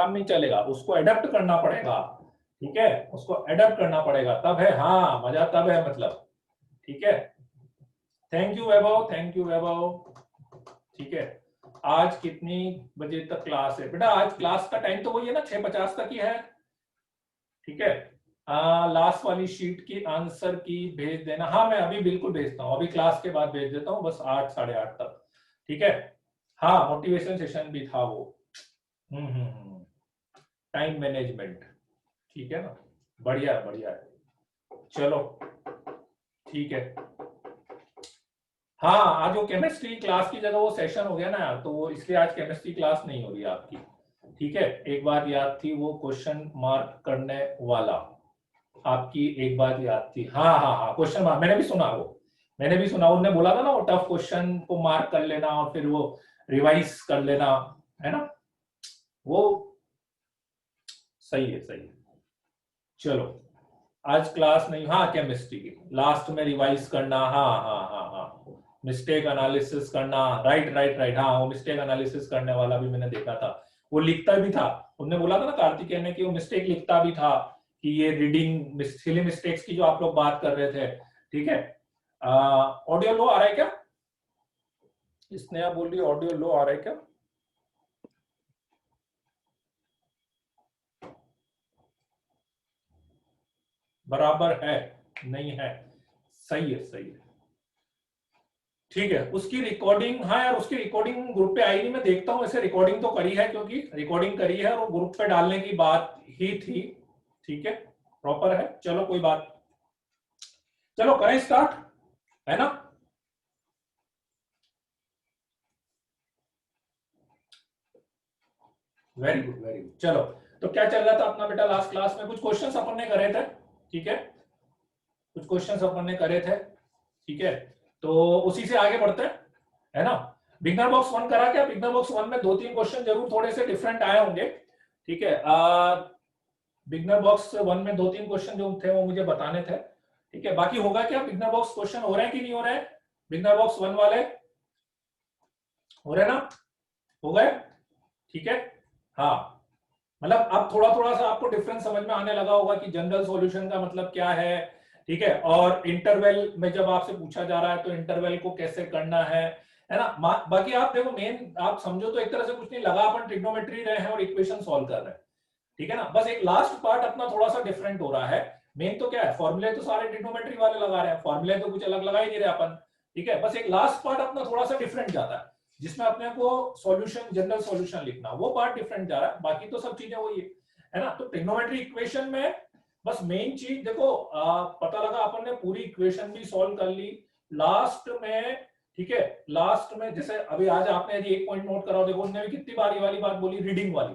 काम नहीं चलेगा, उसको एडेप्ट करना पड़ेगा, ठीक है, उसको एडेप्ट करना पड़ेगा, तब है, हाँ मजा तब है मतलब, ठीक है। Thank you Vaibhav, thank you Vaibhav, ठीक है। आज कितनी बजे तक क्लास है बेटा? आज क्लास का टाइम तो वही है ना, 6:50 तक ही है, ठीक है। लास्ट वाली शीट की आंसर की भेज देना। हाँ मैं अभी बिल्कुल भेजता हूँ, अभी क्लास के बाद भेज देता हूँ, बस 8 साढ़े 8 तक, ठीक है। हाँ मोटिवेशन सेशन भी था वो। टाइम मैनेजमेंट, ठीक है ना, बढ़िया है बढ़िया है, चलो ठीक है। हाँ आज वो केमिस्ट्री क्लास की जगह वो सेशन हो गया ना यार, तो वो इसलिए आज केमिस्ट्री क्लास नहीं हो रही आपकी, ठीक है। एक बात याद थी, वो क्वेश्चन मार्क करने वाला आपकी एक बात याद थी, हाँ हाँ हाँ क्वेश्चन मार्क, मैंने भी सुना वो, मैंने भी सुना, उन्होंने बोला था ना वो टफ क्वेश्चन को मार्क कर लेना और फिर वो रिवाइज कर लेना, है ना, वो सही है सही है। चलो आज क्लास नहीं, हाँ केमिस्ट्री की लास्ट में रिवाइज करना, हाँ हाँ हाँ हाँ, मिस्टेक एनालिसिस करना, राइट राइट राइट, हाँ वो मिस्टेक एनालिसिस करने वाला भी मैंने देखा था, वो लिखता भी था, उन्होंने बोला था ना कार्तिकेय ने कि वो मिस्टेक लिखता भी था, कि ये रीडिंग सिली मिस्टेक्स की जो आप लोग बात कर रहे थे, ठीक है। ऑडियो लो आ रहा है क्या? स्नेहा बोल रही ऑडियो लो आ रहा है क्या? बराबर है, नहीं है, सही है सही है, ठीक है। उसकी रिकॉर्डिंग, हाँ यार उसकी रिकॉर्डिंग ग्रुप पे आई नहीं, मैं देखता हूँ, ऐसे रिकॉर्डिंग तो करी है, क्योंकि रिकॉर्डिंग करी है और ग्रुप पे डालने की बात ही थी, ठीक है, प्रॉपर है, चलो कोई बात, चलो करें स्टार्ट, है ना। वेरी गुड वेरी गुड, चलो। तो क्या चल रहा था अपना बेटा लास्ट क्लास में? कुछ क्वेश्चंस अपन ने करे थे, ठीक है, कुछ क्वेश्चंस अपन ने करे थे, ठीक है, तो उसी से आगे बढ़ते हैं, है ना। बिगनर बॉक्स 1 करा क्या? बिगनर बॉक्स 1 में 2-3 क्वेश्चन जरूर थोड़े से डिफरेंट आए होंगे, ठीक है। बिगनर बॉक्स 1 में 2-3 क्वेश्चन जो थे वो मुझे बताने थे, ठीक है। बाकी होगा क्या, बिगनर बॉक्स क्वेश्चन हो रहे हैं कि नहीं हो रहे हैं? बिगनर बॉक्स 1 वाले हो रहे ना, हो गए, ठीक है। हाँ मतलब अब थोड़ा थोड़ा सा आपको डिफरेंस समझ में आने लगा होगा कि जनरल सॉल्यूशन का मतलब क्या है, ठीक है, और इंटरवल में जब आपसे पूछा जा रहा है तो इंटरवल को कैसे करना है ना। बाकी आप देखो मेन आप समझो तो एक तरह से कुछ नहीं लगा, अपन ट्रिग्नोमेट्री रहे हैं और इक्वेशन सॉल्व कर रहे हैं, ठीक है ना। बस एक लास्ट पार्ट अपना थोड़ा सा डिफरेंट हो रहा है, मेन तो क्या है, फॉर्मूले तो सारे ट्रिग्नोमेट्री वाले लगा रहे हैं, फॉर्मूले तो कुछ अलग लगा ही नहीं रहे अपन, ठीक है। बस एक लास्ट पार्ट अपना थोड़ा सा डिफरेंट जाता है, जिसमें अपने को सॉल्यूशन जनरल सॉल्यूशन लिखना, वो पार्ट डिफरेंट जा रहा है, बाकी तो सब चीजें वही है ना। तो ट्रिग्नोमेट्री इक्वेशन में बस मेन चीज देखो, पता लगा अपन ने पूरी इक्वेशन भी सॉल्व कर ली लास्ट में, ठीक है। लास्ट में जैसे अभी आज आपने यदि एक पॉइंट नोट करा, देखो उसने भी कितनी बारी वाली बात बोली, रीडिंग वाली,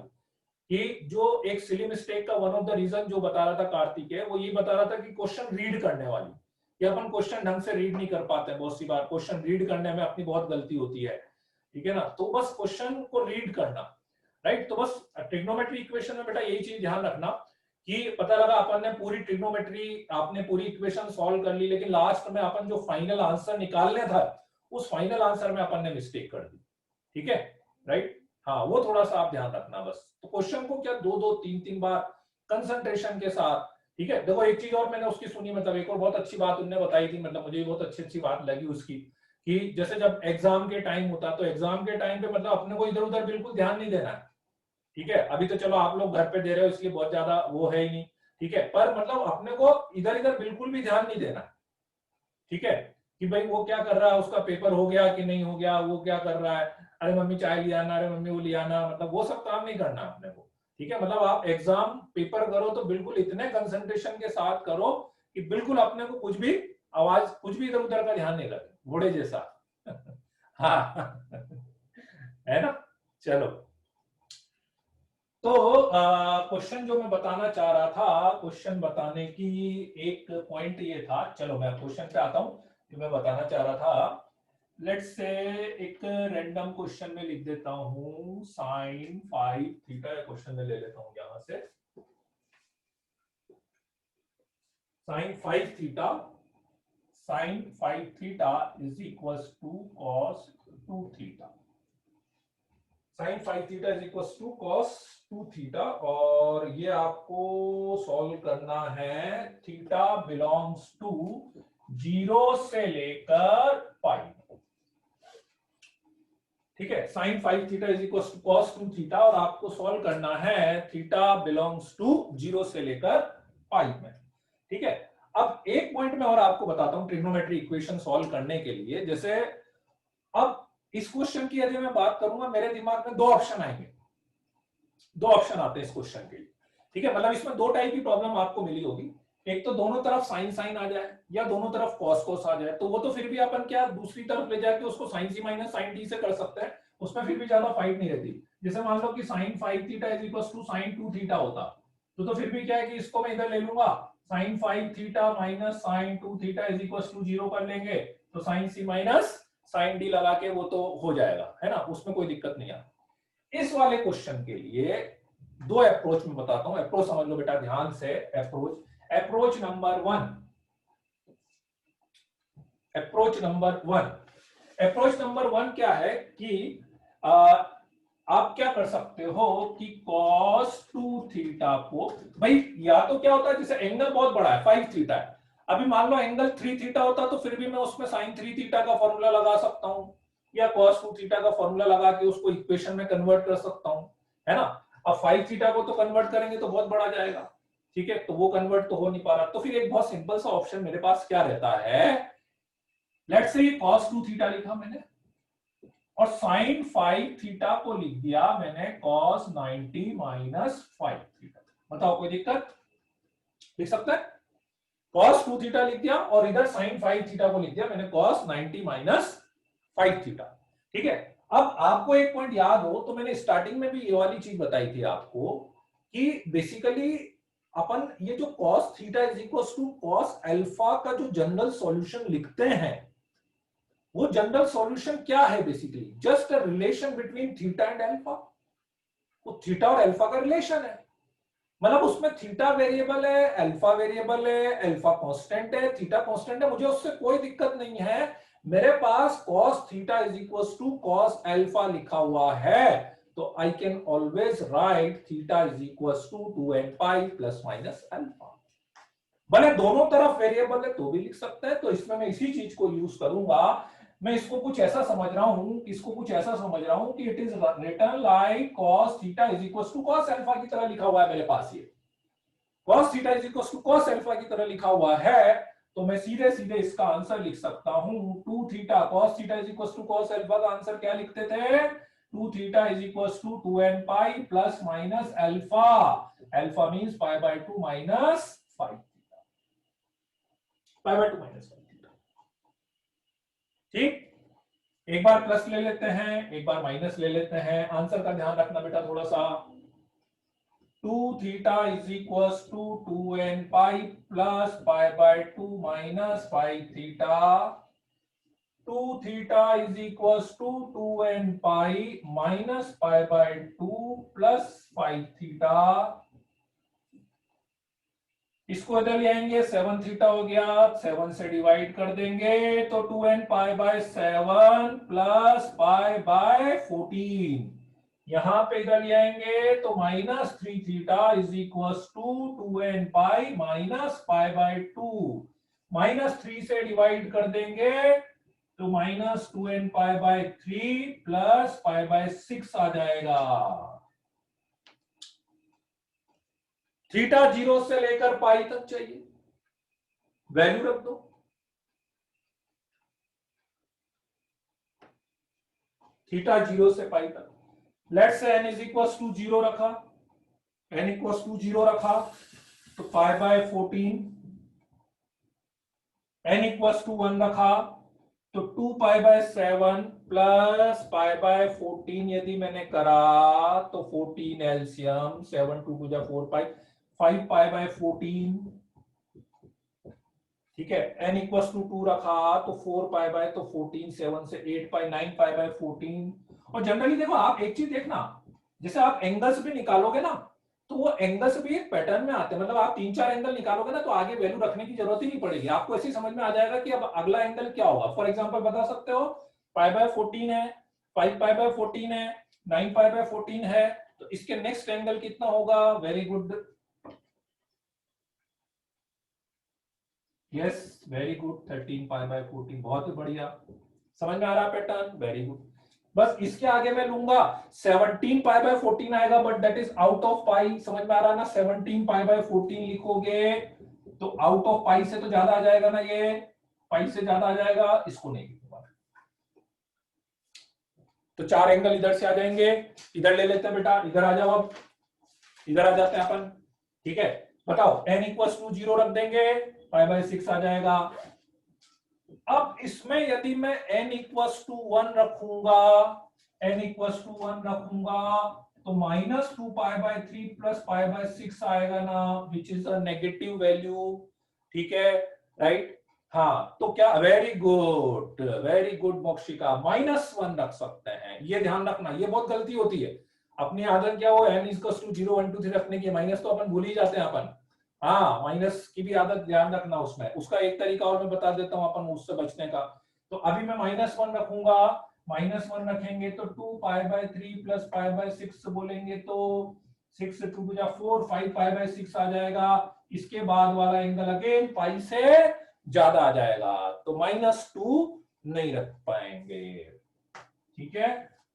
कि जो एक सिली मिस्टेक का वन ऑफ द रीजन जो बता रहा था कार्तिक है, वो ये बता रहा था कि क्वेश्चन रीड करने वाली, कि अपन क्वेश्चन ढंग से रीड नहीं कर पाते हैं, बहुत सी बार क्वेश्चन रीड करने में अपनी बहुत गलती होती है, ठीक है ना। तो बस क्वेश्चन को रीड करना, राइट। तो बस ट्रिग्नोमेट्री इक्वेशन में बेटा यही चीज ध्यान रखना, कि पता लगा अपन ने पूरी ट्रिग्नोमेट्री, आपने पूरी इक्वेशन सॉल्व कर ली, लेकिन लास्ट में अपन जो फाइनल आंसर निकालने था, उस फाइनल आंसर में अपन ने मिस्टेक कर दी, ठीक है, राइट। हाँ वो थोड़ा सा आप ध्यान रखना बस, तो क्वेश्चन को क्या 2-2 3-3 बार कंसंट्रेशन के साथ, ठीक है। देखो एक चीज और मैंने उसकी सुनी, मतलब एक और बहुत अच्छी बात उन्होंने बताई थी, मतलब मुझे भी बहुत अच्छी अच्छी बात लगी उसकी, कि जैसे जब एग्जाम के टाइम होता है तो एग्जाम के टाइम पे मतलब अपने को इधर उधर बिल्कुल ध्यान नहीं देना है, ठीक है। अभी तो चलो आप लोग घर पे दे रहे हो इसलिए बहुत ज्यादा वो है ही नहीं, ठीक है, पर मतलब अपने को इधर इधर बिल्कुल भी ध्यान नहीं देना, ठीक है, कि भाई वो क्या कर रहा है, उसका पेपर हो गया कि नहीं हो गया, वो क्या कर रहा है, अरे मम्मी चाय लिया ना, अरे मम्मी वो लिया ना, मतलब वो सब काम नहीं करना अपने को, ठीक है। मतलब आप एग्जाम पेपर करो तो बिल्कुल इतने कंसंट्रेशन के साथ करो कि बिल्कुल अपने को कुछ भी आवाज, कुछ भी इधर उधर का ध्यान नहीं लगे, घोड़े जैसा हाँ है ना। चलो तो क्वेश्चन जो मैं बताना चाह रहा था, क्वेश्चन बताने की एक पॉइंट ये था, चलो मैं क्वेश्चन पे आता हूं, जो मैं बताना चाह रहा था, लेट्स से एक रैंडम क्वेश्चन में लिख देता हूं साइन 5 थीटा, क्वेश्चन में ले लेता हूं यहां से, sine 5 theta, sine 5 theta is equals to cos 2 theta, sine 5 theta is equal to cos 2 theta, और ये आपको सॉल्व करना है थीटा बिलोंग्स टू 0 से लेकर पाई। ठीक है, sine 5 theta is equal to cos 2 theta, और आपको सॉल्व करना है थीटा बिलोंग्स टू 0 से लेकर पाई में। ठीक है, अब एक पॉइंट में और आपको बताता हूं ट्रिग्नोमेट्री इक्वेशन सॉल्व करने के लिए। जैसे अब इस क्वेश्चन की यदि मैं बात करूंगा, मेरे दिमाग में दो ऑप्शन आएंगे, दो ऑप्शन आते हैं इस क्वेश्चन के लिए। ठीक है, मतलब इसमें दो टाइप की प्रॉब्लम आपको मिली होगी, एक तो दोनों तरफ साइन साइन आ जाए या दोनों तरफ कॉस कॉस आ जाए, तो वो तो फिर भी अपन क्या दूसरी तरफ ले जाके उसको sign C minus sine D से कर सकते हैं, उसमें फिर भी ज्यादा फाइट नहीं रहती। जैसे मान लो कि sine 5 theta is equal to sine 2 theta होता, तो फिर भी क्या है कि इसको मैं इधर ले लूंगा, sine 5 theta minus sine 2 theta is equal to 0 कर लेंगे, तो sine C minus sine D लगा के वो तो हो जाएगा, है ना, उसमें कोई दिक्कत नहीं है। इस वाले क्वेश्चन के लिए दो अप्रोच में बताता हूं, अप्रोच समझ लो बेटा ध्यान से। Approach number one, approach number one क्या है कि आप क्या कर सकते हो कि cos 2 थीटा को, भाई या तो क्या होता है जैसे एंगल बहुत बड़ा है 5 थीटा है, अभी मान लो एंगल 3 थीटा होता तो फिर भी मैं उसमें साइन 3 थीटा का फॉर्मूला लगा सकता हूं, या cos 2 थीटा का फॉर्मूला लगा के उसको इक्वेशन में कन्वर्ट कर सकता हूं, है ना। अब 5 थीटा को तो कन्वर्ट करेंगे तो बहुत बड़ा जाएगा, ठीक है, तो वो कन्वर्ट तो हो नहीं पा रहा, तो फिर एक बहुत सिंपल सा ऑप्शन मेरे पास क्या रहता है, लेट्स से ये cos 2 थीटा लिखा मैंने और sin 5 थीटा को लिख दिया मैंने cos 90 माइनस 5 थीटा। बताओ कोई दिक्कत, लिख सकते हैं, cos 2 थीटा लिख दिया और इधर sin 5 थीटा को लिख दिया मैंने cos 90 माइनस 5 थीटा। ठीक है, अब आपको एक पॉइंट याद हो तो मैंने स्टार्टिंग में भी ये वाली चीज बताई थी आपको कि बेसिकली अपन ये जो cos theta is equal to cos alpha का जो जनरल सॉल्यूशन लिखते हैं, वो जनरल सॉल्यूशन क्या है, basically just a relation between theta and alpha. वो थीटा और अल्फा का रिलेशन है, मतलब उसमें थीटा वेरिएबल है, अल्फा वेरिएबल है, अल्फा कांस्टेंट है, थीटा कांस्टेंट है, मुझे उससे कोई दिक्कत नहीं है, मेरे पास cos theta is equal to cos alpha लिखा हुआ है, तो I can always write theta is equal to 2n pi plus minus alpha. भले दोनों तरफ वेरिएबल है तो भी लिख सकते हैं, तो इसमें मैं इसी चीज को यूज करूंगा। मैं इसको कुछ ऐसा समझ रहा हूं कि it is written like cos theta is equal to cos alpha की तरह लिखा हुआ है मेरे पास, ये cos theta is equal to cos alpha की तरह लिखा हुआ है, तो मैं सीधे सीधे इसका आंसर लिख सकता हूं 2 theta cos theta is equal to cos alpha का आंसर क्या लिखते थे, 2 theta is equal to 2n pi plus minus alpha, alpha means pi by 2 minus 5 theta, pi by 2 minus 5 theta. ठीक, एक बार प्लस ले लेते हैं, एक बार माइनस ले लेते हैं, आंसर का ध्यान रखना बेटा थोड़ा सा। 2 theta is equal to 2n pi plus pi by 2 minus 5 theta, 2 theta is equal to 2n pi minus pi by 2 plus 5 theta, इसको इधर ले आएंगे 7 थीटा हो गया, 7 से डिवाइड कर देंगे तो 2n pi by 7 plus pi by 14, यहां पे इधर ले आएंगे तो minus 3 theta is equal to 2n pi minus pi by 2, minus 3 से डिवाइड कर देंगे तो minus 2n pi by 3 plus pi by 6 आ जाएगा। थीटा 0 से लेकर पाई तक चाहिए, वैल्यू रख दो, थीटा 0 से पाई तक, let's say n is equal to 0 रखा, n इक्वल टू 0 रखा तो pi by 14, n equal to 1 रखा तो 2 pi by 7 plus pi by 14 यदि मैंने करा तो 14 LCM 7 2 to 4 pi, 5 pi by 14, ठीक है, n इक्वल टू 2 रखा तो 4 पाई बाय तो 14, 7 से 8 पाई, 9 पाई बाय 14। और जनरली देखो आप एक चीज देखना, जैसे आप एंगल्स भी निकालोगे ना तो वो एंगल्स भी एक पैटर्न में आते हैं, मतलब आप 3-4 एंगल निकालोगे ना तो आगे वैल्यू रखने की जरूरत ही नहीं पड़ेगी, आपको ऐसे समझ में आ जाएगा कि अब अगला एंगल क्या होगा। फॉर एग्जांपल बता सकते हो पाई बाय 14 है, 5 पाई बाय 14 है, 9 पाई बाय 14 है, तो इसके नेक्स्ट एंगल कितना होगा? Very good, yes very good, 13 pi by 14, बहुत ही बढ़िया, समझ में आ रहा पैटर्न, वेरी गुड। बस इसके आगे मैं लूंगा 17 पाई बाय 14 आएगा, but that is out of pi, समझ में आ रहा ना? 17 पाई बाय 14 लिखोगे तो आउट ऑफ पाई से तो ज्यादा आ जाएगा ना, ये पाई से ज्यादा आ जाएगा, इसको नहीं लिखूंगा। तो 4 एंगल इधर से आ जाएंगे, इधर ले लेते हैं बेटा, इधर आ जाओ, अब इधर आ जाते हैं अपन, ठीक है? बताओ n इक्वल्स टू 0 रख देंगे, पाई बाय 6 आ जाएगा। अब इसमें यदि मैं n इक्वल्स टू 1 रखूंगा, n इक्वल्स टू 1 रखूंगा, तो -2 pi by 3 plus pi by 6 आएगा ना, which is a negative value, ठीक है? राइट, हाँ, तो क्या, वेरी गुड मोक्षिका, -1 रख सकते हैं, ये ध्यान रखना, ये बहुत गलती होती है अपनी आदत, क्या वो n इक्वल्स टू 0 1 2 3 रखने की, माइनस तो अपन भूल ही जाते हैं अपन, हाँ, माइनस की भी आदत ध्यान रखना उसमें, उसका एक तरीका और मैं बता देता हूं अपन उससे बचने का। तो अभी मैं -1 रखूंगा, -1 रखेंगे तो 2 pi by 3 plus pi by 6 बोलेंगे तो 6 2 जा 4, 5 पाई बाय 6 आ जाएगा। इसके बाद वाला एंगल अगेन पाई से ज्यादा आ जाएगा, तो -2 नहीं रख पाएंगे, ठीक है?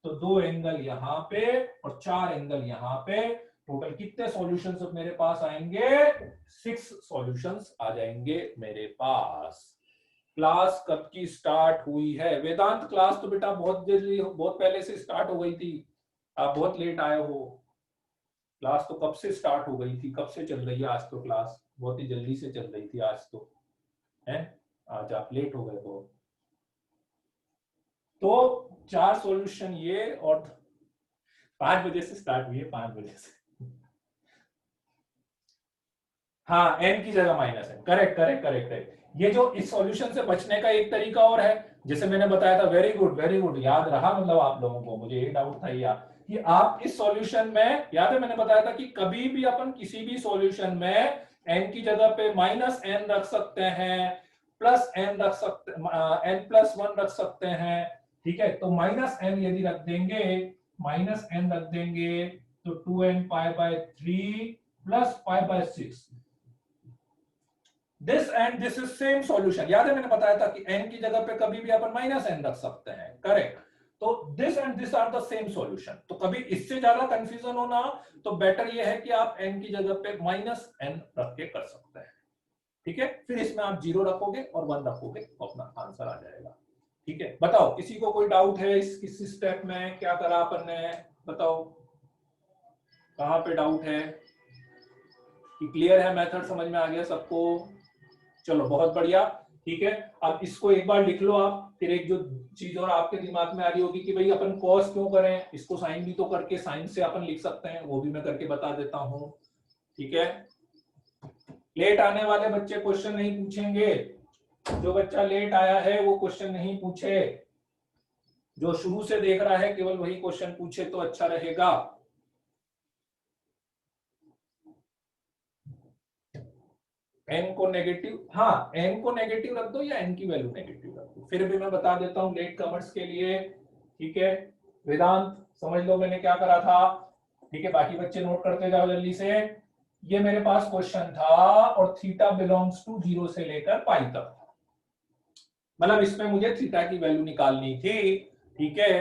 तो 2 एंगल यहां पे और 4 एंगल यहां पे, टोटल कितने सॉल्यूशंस मेरे पास आएंगे? 6 सॉल्यूशंस आ जाएंगे मेरे पास। क्लास कब की स्टार्ट हुई है? वेदांत क्लास तो बेटा बहुत जल्दी, बहुत पहले से स्टार्ट हो गई थी, आप बहुत लेट आए हो। क्लास तो कब से स्टार्ट हो गई थी, कब से चल रही है आज तो क्लास, बहुत ही जल्दी से चल रही थी आज तो, है? आज आप लेट हो गए तो 4 सॉल्यूशन ये, और 5 बजे से स्टार्ट हुई है, 5 बजे से, हाँ, n की जगह -n, करेक्ट करेक्ट करेक्ट। ये जो इस सॉल्यूशन से बचने का एक तरीका और है, जैसे मैंने बताया था, वेरी गुड, याद रहा, मतलब आप लोगों को, मुझे ये डाउट था यार कि आप इस सॉल्यूशन में, याद है मैंने बताया था कि कभी भी अपन किसी भी सॉल्यूशन में n की जगह पे -n रख सकते हैं, +n रख सकते, n+1 रख सकते हैं, ठीक है? तो -n यदि रख देंगे, -n रख देंगे तो 2n pi by 3 plus pi by 6, this and this is same solution. याद है मैंने बताया था कि n की जगह पे कभी भी अपन -n रख सकते हैं, करेक्ट? तो this and this are the same solution, तो कभी इससे ज्यादा कंफ्यूजन होना तो बेटर ये है कि आप n की जगह पे -n रख के कर सकते हैं, ठीक है? फिर इसमें आप 0 रखोगे और 1 रखोगे तो अपना आंसर आ जाएगा, ठीक है? बताओ किसी को कोई डाउट है इस स्टेप में, क्या करा अपन ने, बताओ कहां पे डाउट है, कि क्लियर है, मेथड समझ में आ गया सबको? चलो बहुत बढ़िया, ठीक है? अब इसको एक बार लिख लो आप, फिर एक जो चीज और आपके दिमाग में आ रही होगी कि भाई अपन कॉस क्यों करें, इसको साइन भी तो करके साइन से अपन लिख सकते हैं, वो भी मैं करके बता देता हूं, ठीक है? लेट आने वाले बच्चे क्वेश्चन नहीं पूछेंगे, जो बच्चा लेट आया है वो क्वेश्चन नहीं पूछे, जो शुरू से देख रहा है केवल वही क्वेश्चन पूछे तो अच्छा रहेगा। n को नेगेटिव, हाँ, n को नेगेटिव रख दो या n की वैल्यू नेगेटिव रख दो, फिर भी मैं बता देता हूं लेट कमर्स के लिए, ठीक है? वेदांत समझ लो मैंने क्या करा था, ठीक है? बाकी बच्चे नोट करते जाओ जल्दी से। ये मेरे पास क्वेश्चन था और थीटा बिलोंग्स टू 0 से लेकर पाई तक, मतलब इसमें मुझे थीटा की वैल्यू निकालनी थी, ठीक है?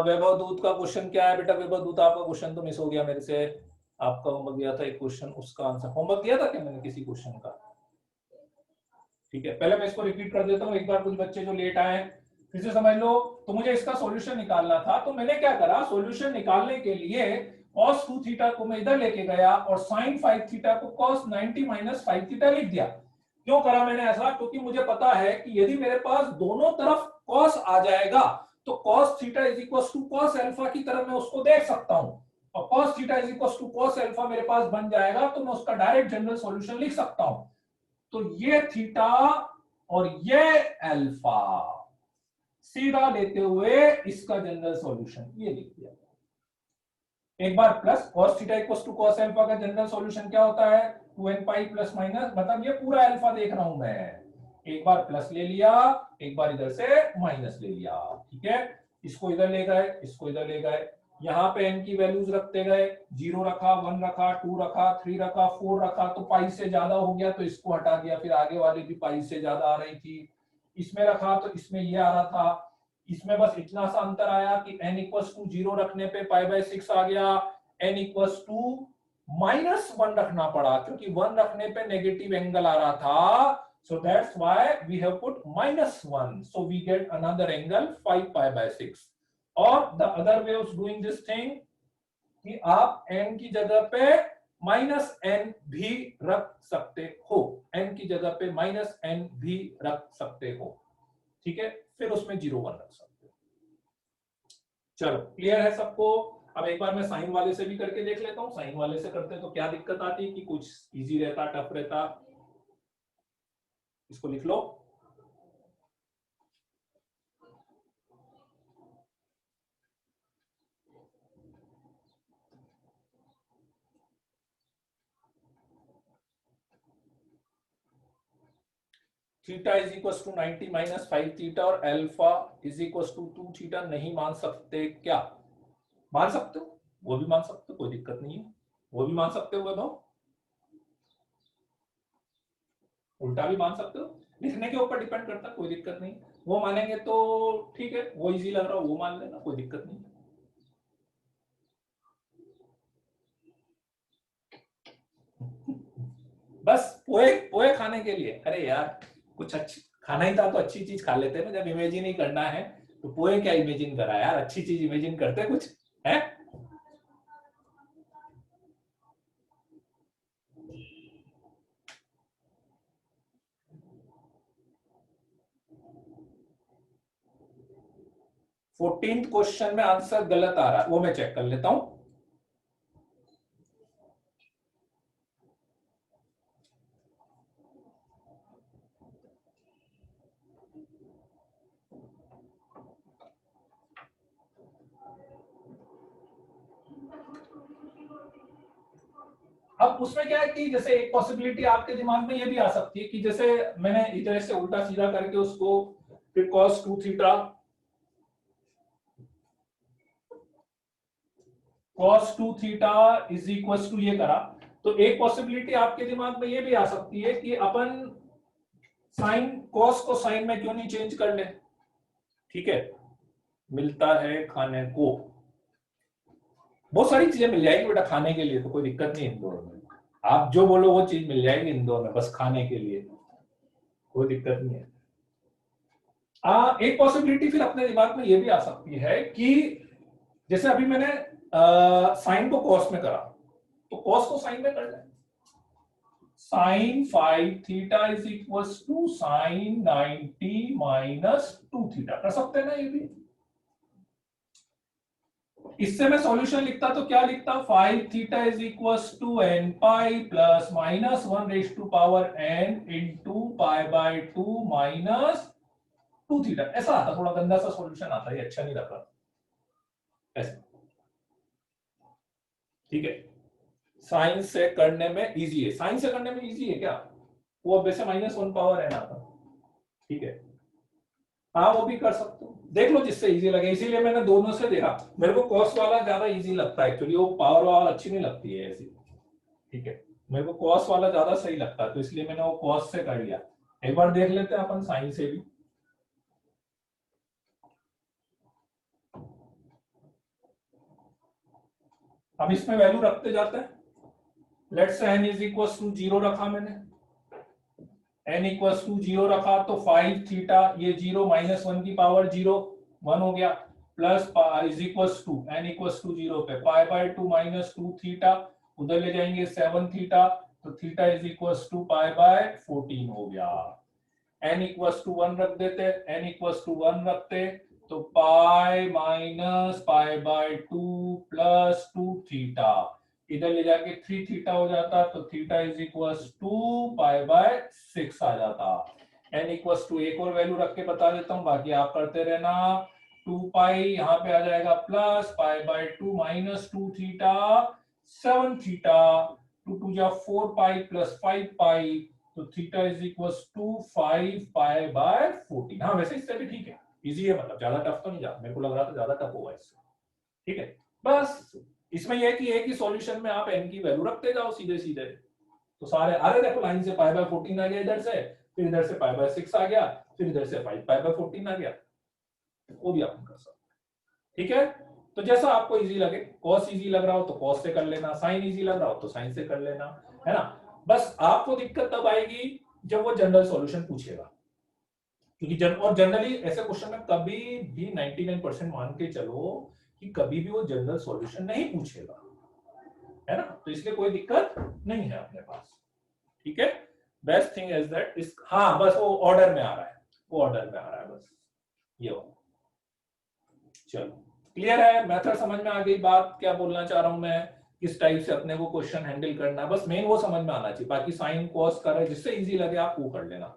वैभव दूत का क्वेश्चन क्या है बेटा? वैभव दूत आपका क्वेश्चन तो मिस हो गया मेरे से, आपका होमवर्क दिया था एक क्वेश्चन, उसका आंसर, होमवर्क दिया था क्या मैंने किसी क्वेश्चन का? ठीक है, पहले मैं इसको रिपीट कर देता हूँ एक बार, कुछ बच्चे जो लेट आए फिर से समझ लो। तो मुझे इसका सॉल्यूशन निकालना था, तो मैंने क्या करा, सॉल्यूशन निकालने के लिए cos 2 थीटा को मैं इधर लेके गया और sin 5 थीटा को cos 90 - 5 थीटा लिख दिया। क्यों करा मैंने ऐसा? क्योंकि मुझे पता है कि यदि मेरे पास दोनों तरफ cos आ जाएगा तो cos theta is equal to cos alpha की तरह मैं उसको देख सकता हूं, और cos theta is equal to cos alpha मेरे पास बन जाएगा, तो मैं उसका डायरेक्ट जनरल सॉल्यूशन लिख सकता हूं। तो ये थीटा और ये अल्फा सीधा लेते हुए इसका जनरल सॉल्यूशन ये लिख दिया। एक बार plus cos theta equal to cos alpha का जनरल सॉल्यूशन क्या होता है? 2n पाई प्लस माइनस, मतलब ये पूरा अल्फा देख रहा हूं मैं, एक बार प्लस ले लिया, एक बार इधर से माइनस ले लिया, ठीक है? इसको इधर ले गए, इसको इधर ले गए, यहाँ पे n की वैल्यूज रखते गए, 0 रखा, 1 रखा, 2 रखा, 3 रखा, 4 रखा, तो पाई से ज्यादा हो गया तो इसको हटा दिया, फिर आगे वाली भी पाई से ज्यादा आ रही थी, इसमें रखा तो इसमें ये आ रहा था, इसमें बस इतना सा अंतर आया कि n इक्वल्स टू 0 रखने पे π/6 आ गया, n इक्वल्स टू -1 रखना पड़ा क्योंकि 1 रखने पे नेगेटिव एंगल आ रहा था, so that's why we have put -1, so we get another angle 5 π/6. और the other way of doing this thing कि आप n की जगह पे -n भी रख सकते हो, n की जगह पे -n भी रख सकते हो, ठीक है, फिर उसमें 0 1 रख सकते हो। चलो क्लियर है सबको। अब एक बार मैं साइन वाले से भी करके देख लेता हूं, साइन वाले से करते तो क्या दिक्कत आती कि कुछ इजी रहता, टफ रहता। इसको लिख लो, theta is equal to 90 minus 5 theta और alpha is equal to 2 theta नहीं मान सकते क्या? मान सकते हो, वो भी मान सकते हो, कोई दिक्कत नहीं है, वो भी मान सकते हो वैभव, उल्टा भी मान सकते हो, लिखने के ऊपर डिपेंड करता है, कोई दिक्कत नहीं। वो मानेंगे तो ठीक है, वो इजी लग रहा हो वो मान लेना, कोई दिक्कत नहीं। बस पोए पोए खाने के लिए, अरे यार कुछ अच्छी खाना ही था तो अच्छी चीज खा लेते हैं ना, जब इमेजिन ही करना है तो पोए क्या इमेजिन करा यार, अच्छी चीज इमेजिन करते कुछ है। फोर्टीन्थ क्वेश्चन में आंसर गलत आ रहा है, वो मैं चेक कर लेता हूं। अब उसमें क्या है कि जैसे एक पॉसिबिलिटी आपके दिमाग में ये भी आ सकती है कि जैसे मैंने इधर से उल्टा सीधा करके उसको फिर cos 2 theta cos 2 theta is equal to ये करा, तो एक पॉसिबिलिटी आपके दिमाग में ये भी आ सकती है कि अपन साइन cos को साइन में क्यों नहीं चेंज कर ले, ठीक है, मिलता है खाने को, बहुत सारी चीजें मिल जाएगी बेटा खाने के लिए, तो कोई दिक्कत नहीं इन दोनों में, आप जो बोलो वो चीज मिल जाएगी इन दोनों में, बस खाने के लिए कोई दिक्कत नहीं है। एक पॉसिबिलिटी फिर अपने दिमाग में ये भी आ सकती है कि जैसे अभी मैंने साइन को कॉस में करा, तो कॉस को साइन में कर लें, sine 5 theta is equal to sine 90 minus 2 theta, कर सकते हैं ना ये भी। इससे मैं सॉल्यूशन लिखता तो क्या लिखता, 5 theta is equal to n pi plus minus 1 raise to power n into pi by 2 minus 2 theta, ऐसा आता, थोड़ा गंदा सा सॉल्यूशन आता है, अच्छा नहीं लग रहा ऐसे, ठीक है। साइन से करने में इजी है, साइन से करने में इजी है क्या, वो वैसे -1 पावर एन आता, ठीक है, हाँ वो भी कर सकते हो, देख लो जिससे इजी लगे, इसीलिए मैंने दोनों से देखा, मेरे को कॉस वाला ज्यादा इजी लगता है एक्चुअली, वो पावर वाला अच्छी नहीं लगती है ऐसी, ठीक है, मेरे को कॉस वाला ज्यादा सही लगता है, तो इसलिए मैंने वो कॉस से कर लिया। एक बार देख लेते हैं अपन साइन से भी, अब इसमें वैल्यू रखते जाते हैं, let's say n is equal to 0 रखा मैंने, n इक्वल टू 0 रखा तो 5 थीटा, ये 0 -1 की पावर 0 1 हो गया, plus is equal to n equal to 0 पे पाई बाय 2 माइनस 2 थीटा, उधर ले जाएंगे 7 थीटा, तो theta is equal to pi by 14 हो गया, n इक्वल टू 1 रख देते, n इक्वल टू 1 रखते तो pi minus pi by 2 plus 2 theta, इधर ले जाके 3 थीटा हो जाता, तो theta is equal to pi by 6 आ जाता। n इक्वल टू एक और वैल्यू रख के बता देता हूं, बाकी आप करते रहना, 2 पाई यहाँ पे आ जाएगा plus pi by 2 minus 2 theta 7 theta, 2 2 जा 4 पाई प्लस 5 पाई, तो theta is equal to 5 pi by 14, हाँ वैसे इससे भी ठीक है, इजी है, मतलब ज्यादा टफ तो नहीं जा, मेरे को लग रहा था ज्यादा टफ होगा इससे। ठीक है, बस इसमें यह कि एक ही सॉल्यूशन में आप n की वैल्यू रखते जाओ सीधे सीधे, तो सारे अरे देखो लाइन से π/14 आ गया इधर से, फिर इधर से π/6 आ गया, फिर इधर से π/14 आ गया, वो भी आप कर सकते। ठीक है, तो जैसा आपको इजी लगे, कॉस इजी लग रहा हो तो कॉस से कर लेना, साइन इजी लग रहा हो तो साइन से कर लेना, है ना। बस आपको दिक्कत तब आएगी जब वो जनरल सॉल्यूशन पूछेगा, क्योंकि और जनरली ऐसे क्वेश्चन में कभी भी 99% मान के चलो कि कभी भी वो जनरल सॉल्यूशन नहीं पूछेगा, है ना, तो इसलिए कोई दिक्कत नहीं है अपने पास। ठीक है, बेस्ट थिंग इज दैट इस, हाँ बस वो ऑर्डर में आ रहा है, वो ऑर्डर में आ रहा है बस ये हो। चलो क्लियर है, मेथड समझ में आ गई, बात क्या बोलना चाह रहा हूं मैं, किस टाइप से अपने को क्वेश्चन हैंडल करना है, बस मेन वो समझ में आना चाहिए, बाकी साइन कॉस कर रहे जिससे इजी लगे आप वो कर लेना।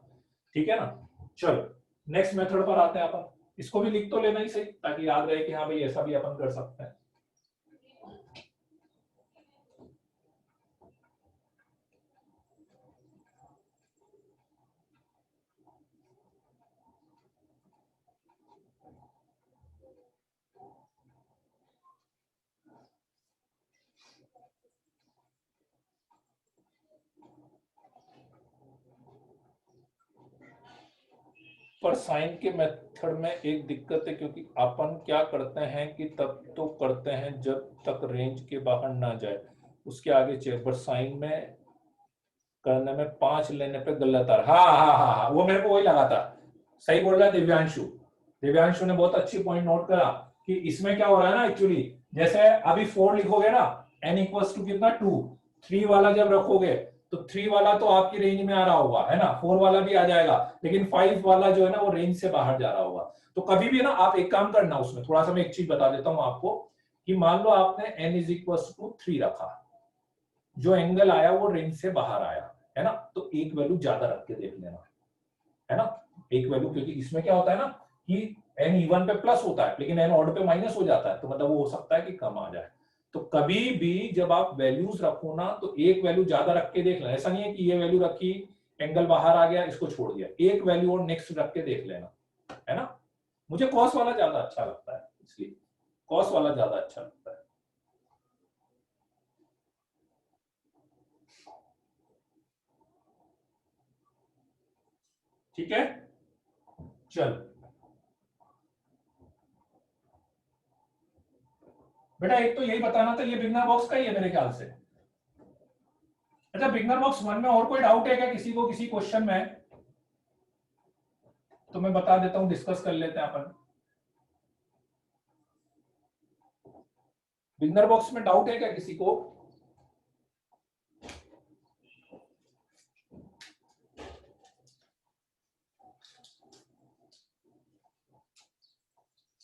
ठीक है ना, चलो नेक्स्ट मेथड पर आते हैं अपन, इसको भी लिख तो लेना ही सही ताकि याद रहे कि हाँ भाई ऐसा भी अपन कर सकते हैं। पर साइन के मेथड में एक दिक्कत है, क्योंकि अपन क्या करते हैं कि तब तो करते हैं जब तक रेंज के बाहर ना जाए, उसके आगे चेक, पर साइन में करने में 5 लेने पे गलत आ रहा। हाँ, वो मेरे को वही लगा था, सही बोल रहा है दिव्यांशु, दिव्यांशु ने बहुत अच्छी पॉइंट नोट करा कि इसमें क्या हो रहा है ना एक्चुअली, जैसे अभी 4 लिखोगे ना, n इक्वल्स टू कितना 2, 3 वाला जब रखोगे तो 3 वाला तो आपकी रेंज में आ रहा होगा, है ना, 4 वाला भी आ जाएगा, लेकिन 5 वाला जो है ना वो रेंज से बाहर जा रहा होगा। तो कभी भी ना आप एक काम करना, उसमें थोड़ा सा मैं एक चीज बता देता हूं आपको, कि मान लो आपने n इज इक्वल्स टू 3 रखा, जो एंगल आया वो रेंज से बाहर आया, है ना, तो एक वैल्यू ज्यादा रख के देख लेना, है ना, एक वैल्यू, क्योंकि इसमें क्या होता है ना कि n इवन पे प्लस होता है लेकिन n ऑड पे माइनस हो जाता है, तो मतलब वो हो सकता है कि कम आ जाए। तो कभी भी जब आप वैल्यूज रखो ना तो एक वैल्यू ज्यादा रख के देख लेना, ऐसा नहीं है कि ये वैल्यू रखी एंगल बाहर आ गया इसको छोड़ दिया, एक वैल्यू और नेक्स्ट रख के देख लेना, है ना। मुझे कॉस वाला ज्यादा अच्छा लगता है, इसलिए कॉस वाला ज्यादा अच्छा लगता है। ठीक है, चलो बेटा एक तो यही बताना था, ये बिगनर बॉक्स का ही है मेरे ख्याल से। अच्छा बिगनर बॉक्स 1 में और कोई डाउट है क्या किसी को, किसी क्वेश्चन में? तो मैं बता देता हूं, डिस्कस कर लेते हैं अपन। बिगनर बॉक्स में डाउट है क्या किसी को?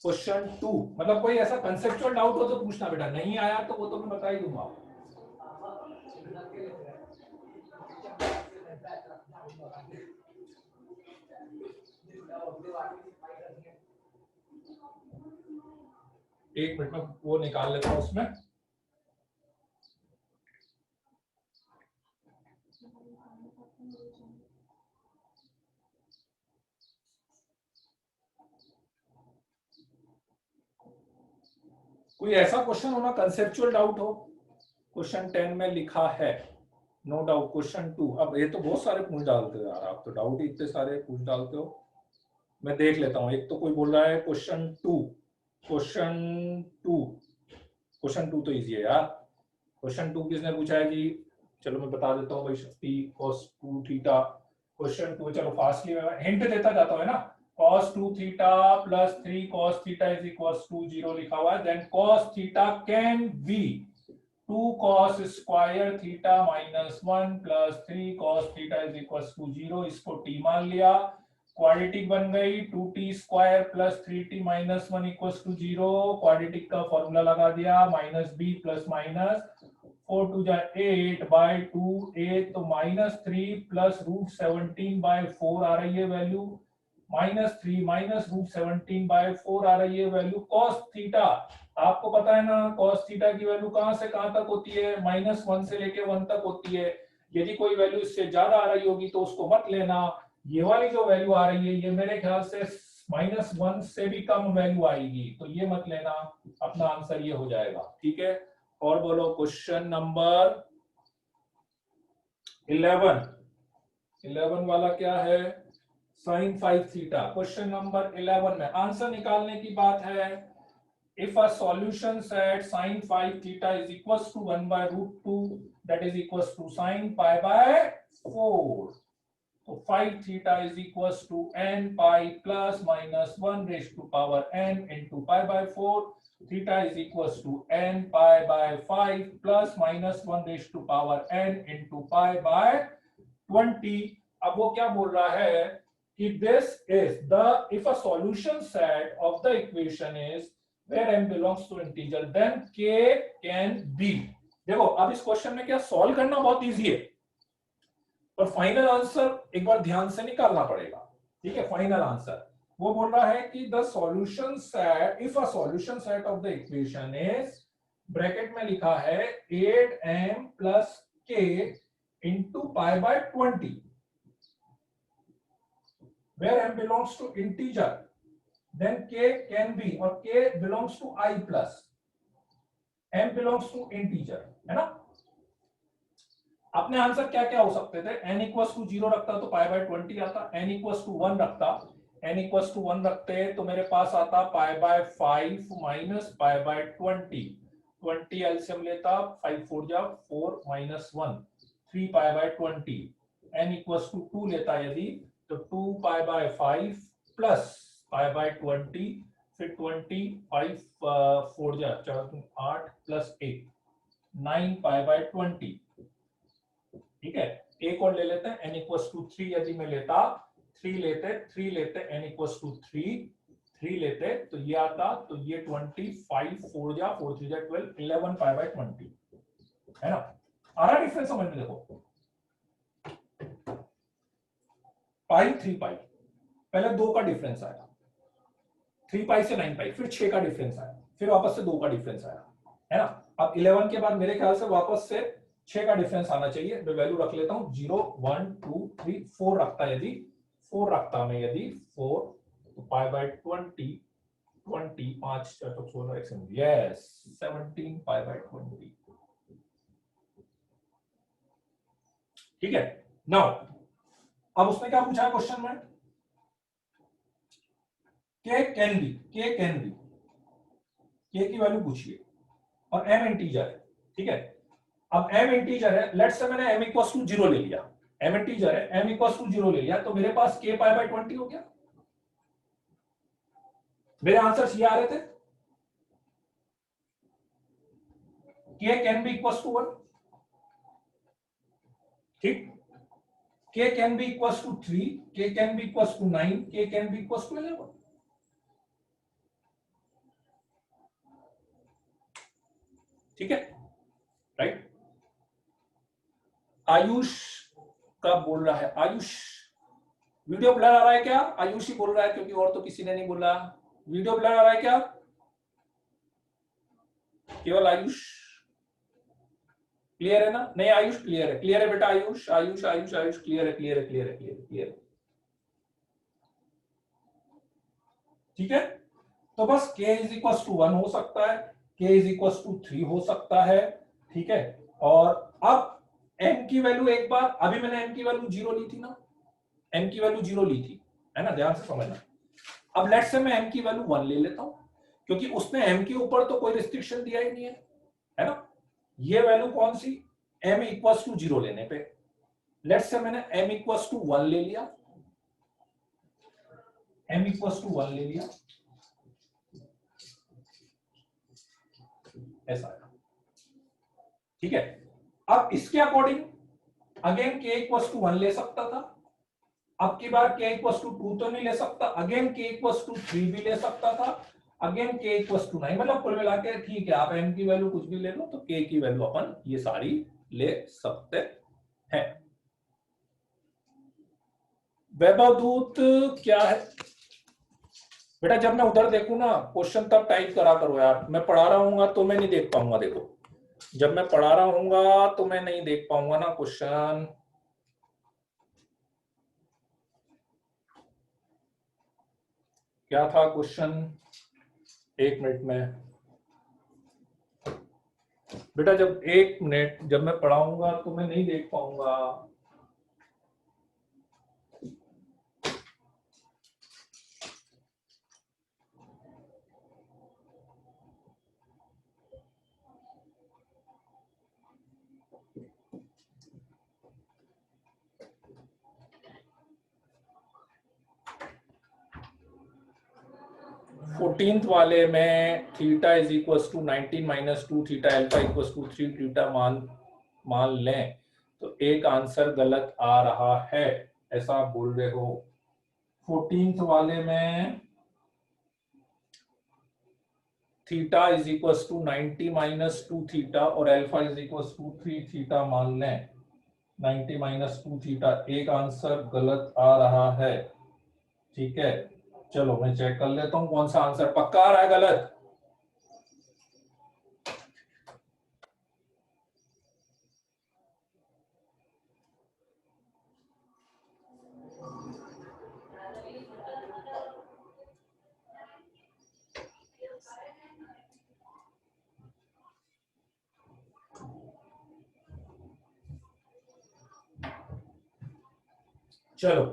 क्वेश्चन 2 मतलब कोई ऐसा कंसेप्चुअल डाउट हो तो पूछना बेटा, नहीं आया तो वो तो मैं बता ही दूंगा। एक मिनट में वो निकाल लेता हूं उसमें। कोई ऐसा क्वेश्चन होना कंसेप्चुअल डाउट हो, क्वेश्चन 10 में लिखा है नो डाउट। क्वेश्चन 2, अब ये तो बहुत सारे पूछ डालते हो यार आप, तो डाउट ही इतने सारे पूछ डालते हो। मैं देख लेता हूँ, एक तो कोई बोल रहा है क्वेश्चन 2, क्वेश्चन 2, क्वेश्चन 2 तो इजी है यार। क्वेश्चन 2 किसने पूछा है जी, चलो मैं बता देता हूँ भाई, शक्ति cos 2 थीटा। क्वेश्चन 2 चलो फास्टली मैं हिंट देता जाता हूँ, है ना, cos 2 theta plus 3 cos theta is equals to 0 लिखा हुआ है, then cos theta can be 2 cos square theta minus 1 plus 3 cos theta is equals to 0, इसको टी मान लिया, क्वाड्रेटिक बन गई 2t square plus 3t minus 1 equals to 0, quadratic का formula लगा दिया, माइनस b प्लस माइनस 4 टू जा 8 बाय 2 a, तो माइनस 3 प्लस रूट 17 बाय 4 आ रही है value, minus 3 minus root 17 by 4 आ रही है वैल्यू। cos थीटा आपको पता है ना, cos थीटा की वैल्यू कहां से कहां तक होती है, -1 से लेके 1 तक होती है। यदि कोई वैल्यू इससे ज्यादा आ रही होगी तो उसको मत लेना। ये वाली जो वैल्यू आ रही है ये मेरे ख्याल से -1 से भी कम वैल्यू आएगी तो ये मत लेना, अपना आंसर ये हो जाएगा। ठीक है, और बोलो क्वेश्चन नंबर 11 वाला क्या है, sin 5 थीटा। क्वेश्चन नंबर 11 में आंसर निकालने की बात है। If a solution set sin 5 theta is equals to 1 by root 2, that is equals to sin pi by 4. So 5 theta is equals to n pi plus minus 1 raised to power n into pi by 4. Theta is equals to n pi by 5 plus minus 1 raised to power n into pi by 20. अब वो क्या बोल रहा है कि this is the, if a solution set of the equation is where m belongs to integer then k can be। देखो अब इस क्वेश्चन में क्या सॉल्व करना बहुत इजी है, और फाइनल आंसर एक बार ध्यान से निकालना पड़ेगा। ठीक है, फाइनल आंसर वो बोल रहा है कि the solution set, if a solution set of the equation is, bracket में लिखा है 8m plus k into pi by 20, where m belongs to integer then k can be, और k belongs to I plus m belongs to integer, है ना। अपने answer क्या क्या हो सकते थे, n इक्वल्स टू 0 रखता तो पाई बाय 20 आता, n इक्वल्स टू 1 रखता, n इक्वल्स टू 1 रखते तो मेरे पास आता pi by 5 minus pi by 20 LCM लेता, 5 4 जा 4 minus 1 3 pi by 20, n equals to 2 लेता यदि तो 2 pi by 5 plus pi by 20, फिर 20 5 4 जा 8 प्लस 1 9 पाई बाय 20। ठीक है, एक और ले लेते हैं n इक्वल्स टू 3, यदि मैं लेता 3 लेते n इक्वल्स टू 3 लेते तो ये आता, तो ये 25 4 जा 4 3 जा 12 11 पाई बाय 20, है ना। आ रहा डिफरेंस समझ में, देखो पाई 3 पाई, पहले 2 का डिफरेंस आया, 3 पाई से 9 पाई, फिर 6 का डिफरेंस आया, फिर वापस से 2 का डिफरेंस आया, है ना। अब 11 के बाद मेरे ख्याल से वापस से 6 का डिफरेंस आना चाहिए, मैं वैल्यू रख लेता हूं 0 1 2 3 4 रखता, यदि 4 रखता मैं, यदि 4 तो पाई बाय 20 5 4 तो 16 यस 17 पाई बाय 20। ठीक है, नाउ अब उसने क्या पूछा क्वेश्चन में, k कैन बी, k की वैल्यू पूछिए और m इंटीजर है। ठीक है, अब m इंटीजर है, लेट्स से मैंने m इक्वल्स टू 0 ले लिया, m इंटीजर है, m इक्वल्स टू 0 ले लिया तो मेरे पास k पाई बाय 20 हो गया। मेरे आंसर्स ये आ रहे थे, k can be equals to 1, ठीक, k can be equals to 3, k can be equals to 9, k can be equals to 11। ठीक है, राइट। आयुष का बोल रहा है, आयुष वीडियो ब्लर आ रहा है क्या, आयुष ही बोल रहा है क्योंकि और तो किसी ने नहीं बोला। वीडियो ब्लर आ रहा है क्या, केवल आयुष क्लियर है ना, नहीं आयुष क्लियर है, क्लियर है बेटा, आयुष आयुष आयुष आयुष क्लियर है, क्लियर है क्लियर है क्लियर है क्लियर है। ठीक है, तो बस k इज इक्वल टू 1 हो सकता है, k इज इक्वल टू 3 हो सकता है। ठीक है, और अब m की वैल्यू एक बार, अभी मैंने m की वैल्यू 0 ली थी ना, m की वैल्यू 0 ली थी, है ना, ध्यान से समझना। अब लेट्स से मैं m की वैल्यू 1 ले लेता हूं, क्योंकि उसने m के ऊपर तो कोई रिस्ट्रिक्शन दिया ही नहीं है ना। ये वैल्यू कौन सी, m इक्वल्स टू 0 लेने पे, लेट्स से मैंने m इक्वल्स टू 1 ले लिया, m इक्वल्स टू 1 ले लिया, ऐसा है। ठीक है, अब इसके according again k equals to 1 ले सकता था, अब की बार k इक्वल्स टू 2 तो नहीं ले सकता, अगेन k इक्वल्स टू 3 भी ले सकता था, अगेन k इक्वल्स टू 9, मतलब कुल मिला के ठीक है, आप m की वैल्यू कुछ भी ले लो तो k की वैल्यू अपन ये सारी ले सकते हैं। वैभवदूत क्या है बेटा, जब मैं उधर देखूं ना क्वेश्चन तब टाइप करा करो यार, मैं पढ़ा रहा हूँ तो मैं नहीं देख पाऊंगा, देखो जब मैं पढ़ा रहा हूँ तो मैं नहीं देख पाऊंगा ना क्वेश्चन। क्या था क्वेश्चन? 1 मिनट में बेटा, जब 1 मिनट जब मैं पढ़ाऊंगा तो मैं नहीं देख पाऊंगा। फोर्टींथ वाले में theta is equal to 19 minus 2 theta alpha equal to 3 theta मान लें तो एक आंसर गलत आ रहा है, ऐसा आप बोल रहे हो। 14th वाले में theta is equal to 90 minus 2 theta और alpha is equal to 3 theta मान लें, 90 माइनस 2 थीटा, एक आंसर गलत आ रहा है। ठीक है, चलो मैं चेक कर लेता हूं कौन सा आंसर पक्का आ रहा है गलत। चलो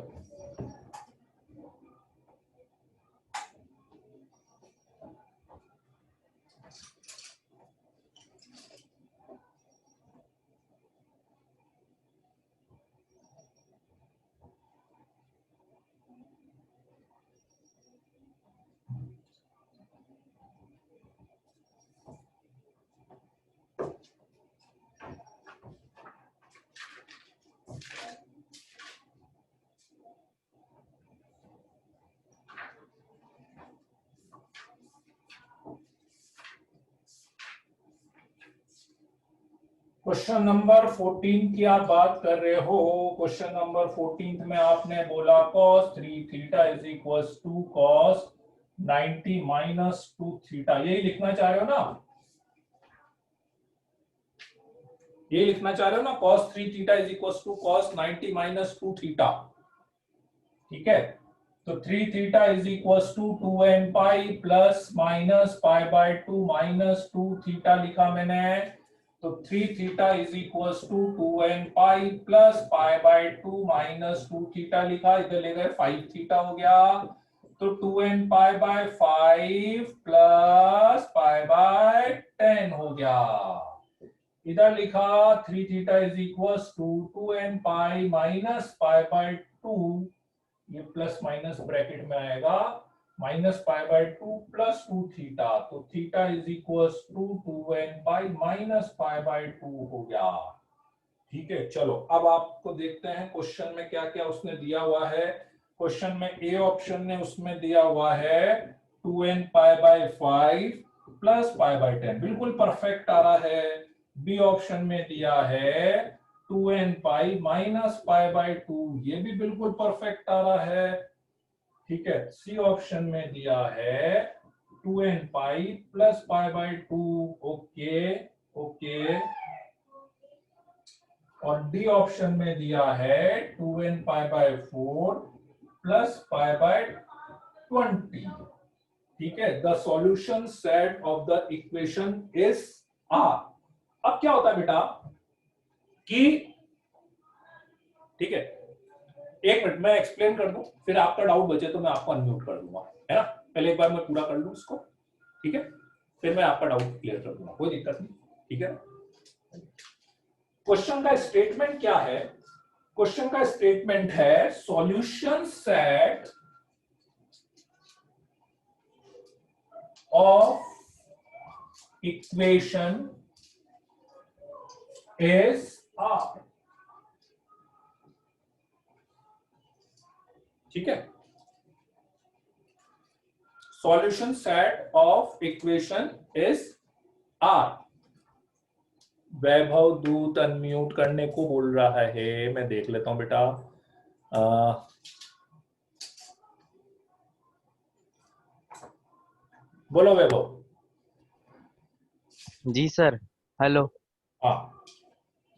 क्वेश्चन नंबर 14 की आप बात कर रहे हो। क्वेश्चन नंबर 14 में आपने बोला cos 3 theta is equal to cos 90 minus 2 theta, यही लिखना चाह रहे हो ना? ये लिखना चाह रहे हो ना, cos 3 theta is equal to cos 90 minus 2 theta. ठीक है, तो 3 theta is equal to 2n pi plus minus pi by 2 minus 2 theta लिखा मैंने। तो 3 theta is equal to 2n pi plus pi by 2 minus 2 theta लिखा, इधर ले गए 5 थीटा हो गया। तो 2n pi by 5 plus pi by 10 हो गया। इधर लिखा 3 theta is equal to 2n pi minus pi by 2, ये प्लस माइनस ब्रैकेट में आएगा, minus pi by 2 plus 2 theta, तो theta is equal to 2n pi minus pi by 2 हो गया। ठीक है, चलो अब आपको देखते हैं क्वेश्चन में क्या क्या उसने दिया हुआ है। क्वेश्चन में ए ऑप्शन ने उसमें दिया हुआ है 2n pi by 5 plus pi by 10, बिल्कुल परफेक्ट आ रहा है। बी ऑप्शन में दिया है 2n pi minus pi by 2, ये भी बिल्कुल परफेक्ट आ रहा है। ठीक है, सी ऑप्शन में दिया है 2n pi plus pi by 2, okay okay. और डी ऑप्शन में दिया है 2n pi by 4 plus pi by 20। ठीक है, the solution set of the equation is R. अब क्या होता है बेटा कि, ठीक है, 1 मिनट मैं एक्सप्लेन कर दूं, फिर आपका डाउट बचे तो मैं आपको अनम्यूट कर दूंगा, है ना? पहले एक बार मैं पूरा कर लूं इसको, ठीक है, फिर मैं आपका डाउट क्लियर कर दूंगा, कोई दिक्कत नहीं। ठीक है, क्वेश्चन का स्टेटमेंट क्या है? क्वेश्चन का स्टेटमेंट है solution set of equation is R. ठीक है, solution set of equation is R. Vaibhav दूत अनम्यूट करने को बोल रहा है, मैं देख लेता हूं बेटा। बोलो वैभव। जी सर, हेलो। हाँ,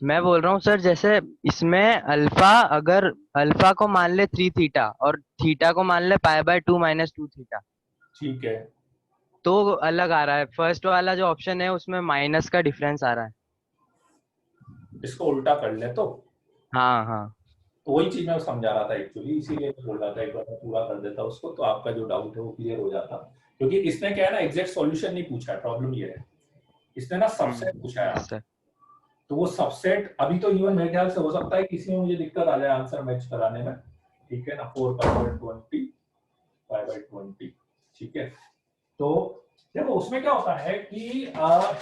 मैं बोल रहा हूँ सर, जैसे इसमें अल्फा, अगर अल्फा को मान ले 3 थीटा और थीटा को मान ले π/2 - 2 थीटा, ठीक है, तो अलग आ रहा है। फर्स्ट वाला जो ऑप्शन है उसमें माइनस का डिफरेंस आ रहा है। इसको उल्टा कर ले हाँ हाँ। तो वही चीज मैं समझा रहा था एक्चुअली, इसीलिए मैं बोल रहा था एक बार मैं पूरा कर देता उसको तो आपका जो डाउट है वो क्लियर हो जाता। क्योंकि इसने क्या है ना, एग्जैक्ट सॉल्यूशन नहीं पूछा है, प्रॉब्लम ये है। इसने ना सबसेट पूछा है यस आपसे। सर। तो वो सबसेट अभी तो इवन मेरे ख्याल से हो सकता है कि इसमें मुझे दिक्कत आ जाए आंसर मैच कराने में। ठीक है ना, 4π/20 π/20। ठीक है, तो देखो उसमें क्या होता है कि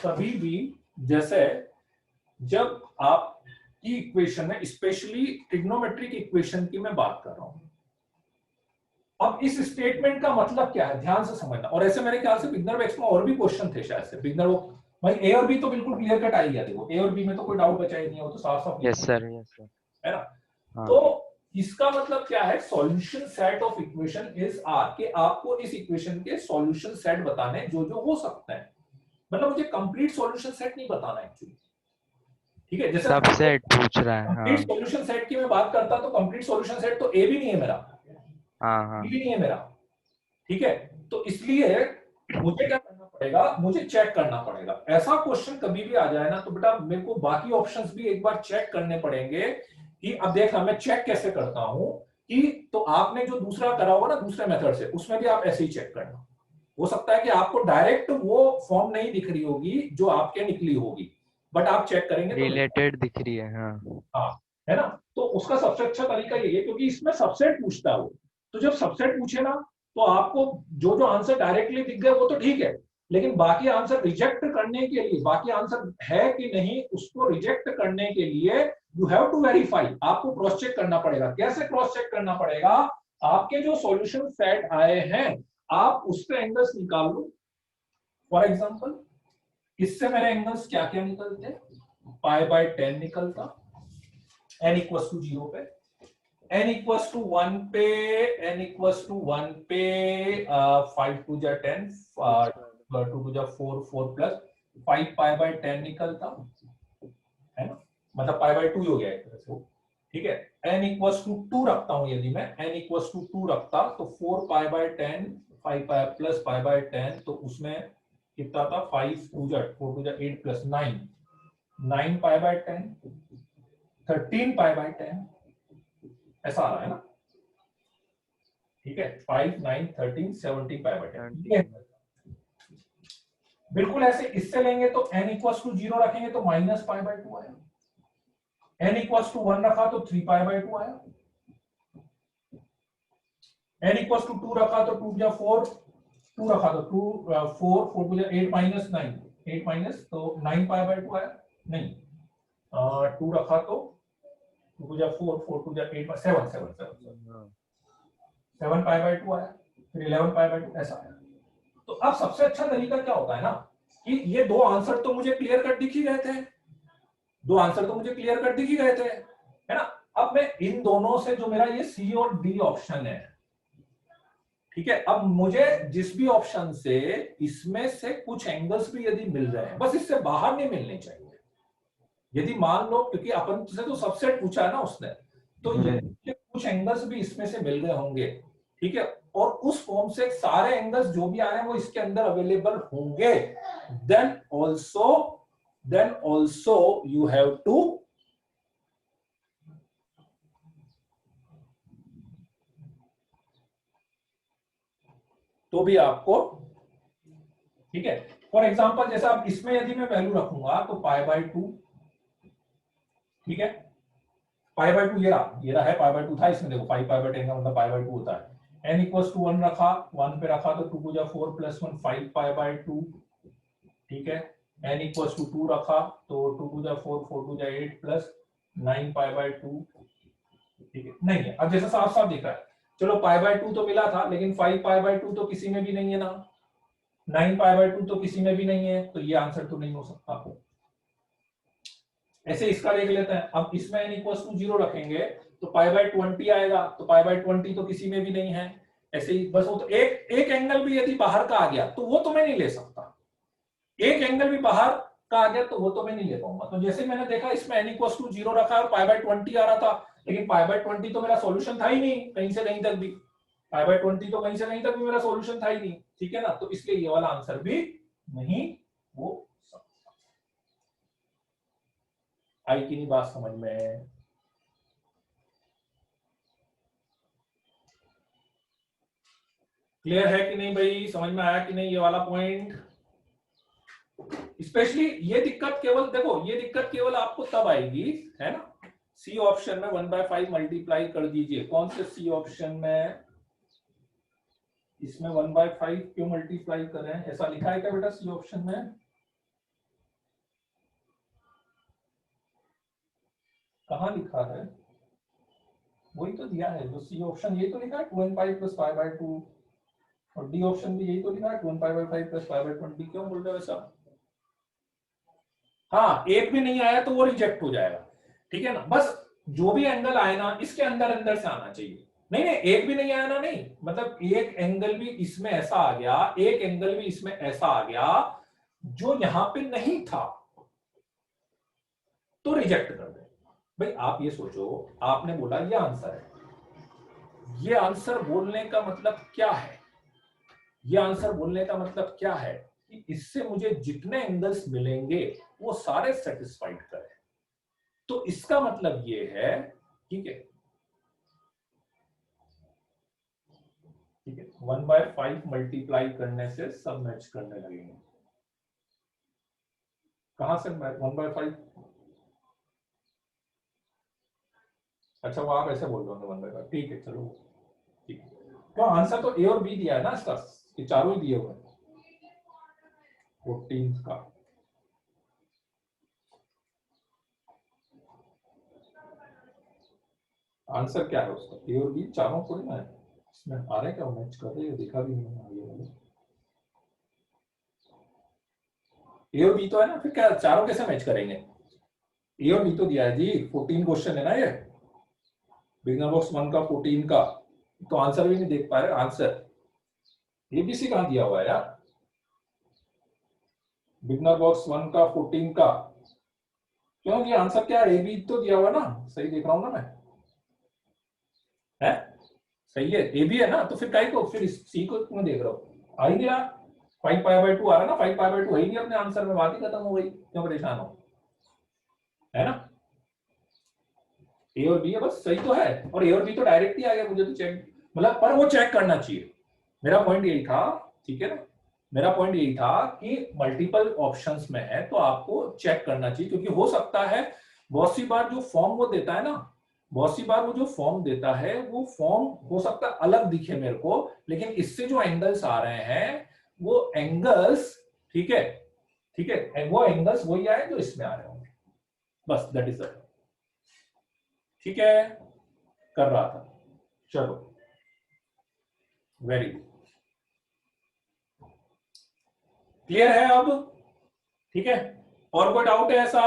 कभी भी जैसे जब आपकी इक्वेशन है, स्पेशली ट्रिग्नोमेट्रिक इक्वेशन की मैं बात कर रहा हूं। अब इस स्टेटमेंट का मतलब क्या है ध्यान से समझना। और ऐसे मेरे ख्याल से बिगनर बैच में और भी क्वेश्चन थे शायद से बिगनर वो, भाई ए और बी तो बिल्कुल क्लियर कट आ ही गया, देखो ए और बी में तो कोई डाउट बचा ही नहीं है, वो तो साफ साफ यस लिखा सर। Yes sir. है ना। हाँ। तो इसका मतलब क्या है, solution set of equation is R, के आपको इस इक्वेशन के सॉल्यूशन सेट बताने जो जो हो सकते हैं। मतलब मुझे कंप्लीट सॉल्यूशन सेट नहीं बताना एक्चुअली। ठीक है, जैसे सबसेट पूछ रहा है। कंप्लीट हाँ सॉल्यूशन सेट की मैं बात करता तो कंप्लीट सॉल्यूशन सेट तो ए भी नहीं है मेरा, हाँ बी हाँ। भी नहीं है मेरा। ठीक है, तो इसलिए मुझे क्या करना पड़ेगा, मुझे चेक करना पड़ेगा। ऐसा क्वेश्चन कभी भी आ जाए ना तो बेटा मेरे को बाकी ऑप्शंस भी एक बार चेक करने पड़ेंगे कि अब देखना मैं चेक कैसे करता हूं कि, तो आपने जो दूसरा करा होगा ना दूसरे मेथड से, उसमें भी आप ऐसे ही चेक करना। हो सकता है कि आपको डायरेक्ट वो फॉर्म नहीं दिख रही होगी जो आपके निकली होगी, बट आप चेक करेंगे तो रिलेटेड दिख रही है। हाँ। हाँ, है ना। तो उसका सबसे अच्छा तरीका यही है क्योंकि इसमें सबसेट पूछता है वो। तो जब सबसेट पूछे ना तो आपको जो जो आंसर डायरेक्टली दिख गए वो तो ठीक है, लेकिन बाकी आंसर रिजेक्ट करने के लिए, बाकी आंसर है कि नहीं उसको रिजेक्ट करने के लिए यू हैव टू वेरीफाई, आपको क्रॉस चेक करना पड़ेगा। कैसे क्रॉस चेक करना पड़ेगा, आपके जो सॉल्यूशन सेट आए हैं आप उसके एंगल्स निकाल लो। फॉर एग्जांपल इससे मेरे एंगल्स क्या क्या निकलते, π/10 निकलता n इक्वल्स टू 0 पे, n इक्वल्स टू 1 पे, n इक्वल्स टू 1 पे 5 टू जा 10, 2 टू जा 4, 4 प्लस 5 π/10 निकलता है ना, मतलब π/2 हो गया एक तरह से वो। ठीक है, n इक्वल्स टू 2 रखता हूं, यदि मैं n इक्वल्स टू 2 रखता तो 4 π/10 5 प्लस π/10 तो उसमें कितना था 5 टू जा 4 टू जा 8 प्लस 9 9 π/10 13 π/10 ऐसा आ रहा है ना। ठीक है, 5 9 13 17 π/10 ठीक है। बिल्कुल ऐसे इससे लेंगे तो n इक्वल्स टू 0 रखेंगे तो -π/2 आया, n इक्वल्स टू 1 रखा तो 3π/2 आया, n इक्वल्स टू 2 रखा तो 2 जा 4, 2 रखा तो 2 4 4 टू जा 8 माइनस 9 8 माइनस तो 9π/2 आया। नहीं 2 रखा तो 2 टू जा 4 4 टू जा 8 7 7 7 7π/2 आया, फिर 11π/2 ऐसा आया। तो अब सबसे अच्छा तरीका क्या होता है ना कि ये दो आंसर तो मुझे क्लियर कट दिख ही गए थे, दो आंसर तो मुझे क्लियर कट दिख ही गए थे, है ना। अब मैं इन दोनों से जो मेरा ये सी और डी ऑप्शन है, ठीक है, अब मुझे जिस भी ऑप्शन से इसमें से कुछ एंगल्स भी यदि मिल रहे हैं, बस इससे बाहर नहीं मिलने चाहिए। यदि मान लो क्योंकि अपन से तो सबसेट पूछा है ना उसने, तो ये कुछ एंगल्स भी इसमें से मिल गए होंगे, ठीक है, और उस फॉर्म से सारे एंगल्स जो भी आ रहे हैं वो इसके अंदर अवेलेबल होंगे, then also you have to तो भी आपको, ठीक है। फॉर एग्जांपल जैसा अब इसमें यदि मैं वैल्यू रखूंगा तो π/2, ठीक है, π/2 ये रहा है π/2 था इसमें, देखो 5π/10 का मतलब π/2 होता है। n इक्वल्स टू 1 रखा, 1 पे रखा तो 2 को जा 4 प्लस 1 5π/2, ठीक है। n इक्वल्स टू 2 रखा तो 2 को जा 4 4 को जा 8 प्लस 9π/2, ठीक है। नहीं है, अब जैसा साफ साफ दिख रहा है, चलो π/2 तो मिला था लेकिन 5π/2 तो किसी में भी नहीं है ना, 9π/2 तो किसी में भी नहीं है, तो ये आंसर तो नहीं हो सकता। ऐसे इसका देख लेते हैं, अब इसमें n इक्वल्स टू 0 रखेंगे तो π/20 आएगा, तो π/20 तो किसी में भी नहीं है। ऐसे ही बस वो तो एक एंगल भी यदि बाहर का आ गया तो वो तो मैं नहीं ले सकता, एक एंगल भी बाहर का आ गया तो वो तो मैं नहीं ले पाऊंगा। तो जैसे मैंने देखा इसमें n इक्वल टू 0 रखा है और पाई बाय 20 आ रहा था, लेकिन पाई बाय 20 तो मेरा सॉल्यूशन था ही नहीं कहीं से कहीं तक भी, पाई बाय 20 तो कहीं से कहीं तक भी मेरा सॉल्यूशन था ही नहीं, ठीक है ना। तो इसलिए ये वाला आंसर भी नहीं हो सकता। आई की नहीं बात समझ में? क्लियर है कि नहीं भाई, समझ में आया कि नहीं ये वाला पॉइंट? स्पेशली ये दिक्कत केवल देखो, ये दिक्कत केवल आपको तब आएगी, है ना, सी ऑप्शन में 1/5 मल्टीप्लाई कर दीजिए। कौन से सी ऑप्शन में? इसमें 1/5 क्यों मल्टीप्लाई करें, ऐसा लिखा है क्या बेटा सी ऑप्शन में? कहां लिखा है? वही तो दिया है जो सी ऑप्शन, ये तो लिखा है 2n5 प्लस पाई बाय 2, और डी ऑप्शन भी यही तो लिखा है 2n5/5 प्लस पाई बाय 20। क्यों बोल रहे हो ऐसा? हाँ, एक भी नहीं आया तो वो रिजेक्ट हो जाएगा, ठीक है ना। बस जो भी एंगल आए ना इसके अंदर अंदर से आना चाहिए। नहीं नहीं, एक भी नहीं आया ना, नहीं मतलब एक एंगल भी इसमें ऐसा आ गया, एक एंगल भी इसमें ऐसा आ गया जो यहां पे नहीं था, तो रिजेक्ट कर दे। भाई आप ये सोचो, आपने बोला ये आंसर है, ये आंसर बोलने का मतलब क्या है? ये आंसर बोलने का मतलब क्या है कि इससे मुझे जितने एंगल्स मिलेंगे वो सारे सेटिस्फाइड करें। तो इसका मतलब ये है, ठीक है, ठीक है, 1/5 मल्टीप्लाई करने से सब मैच करने लगेंगे। कहां से 1/5? अच्छा वो आप ऐसे बोल रहे होंगे 1/5, ठीक है चलो, ठीक है। तो आंसर तो ए और बी दिया है ना इसका, ये चारों ही दिए हुए हैं 14 का। आंसर क्या है उसका? ए और बी चारों थोड़ी ना है, इसमें आ रहे क्या मैच कर रहे हैं, देखा भी नहीं है ये वाले। ए और बी तो है ना, फिर क्या चारों कैसे मैच करेंगे? ए और बी तो दिया है जी, 14 क्वेश्चन है ना ये, बिगनर बॉक्स 1 का 14 का। तो आंसर भी नहीं देख पा रहे आंसर, एबीसी कहां दिया हुआ है यार? बिगनर बॉक्स 1 का 14 का, क्यों ये आंसर क्या है? ए बी तो दिया हुआ ना, सही देख रहा हूं ना मैं, है सही है, ए बी है ना, तो फिर काय को फिर सी को क्यों देख रहा हूं? आ ही नहीं रहा, 5π/2 आ रहा ना, 5π/2 है ही नहीं अपने आंसर में, बात ही खत्म हो गई, क्यों परेशान हो, है ना। ए और बी है बस, सही तो है, और ए और बी तो डायरेक्ट ही आ गया, मुझे तो चेक मतलब, पर वो चेक करना चाहिए। मेरा पॉइंट यही था, ठीक है ना, मेरा पॉइंट यही था कि मल्टीपल ऑप्शंस में है तो आपको चेक करना चाहिए, क्योंकि हो सकता है बहुत सी बार जो फॉर्म वो देता है ना, बहुत सी बार वो जो फॉर्म देता है वो फॉर्म हो सकता है अलग दिखे मेरे को, लेकिन इससे जो एंगल्स आ रहे हैं वो एंगल्स, ठीक है, ठीक है, वो एंगल्स वही आए जो इसमें आ रहे होंगे, बस दैट इज इट, ठीक है, कर रहा था, चलो वेरी गुड, क्लियर है अब, ठीक है। और कोई डाउट है ऐसा?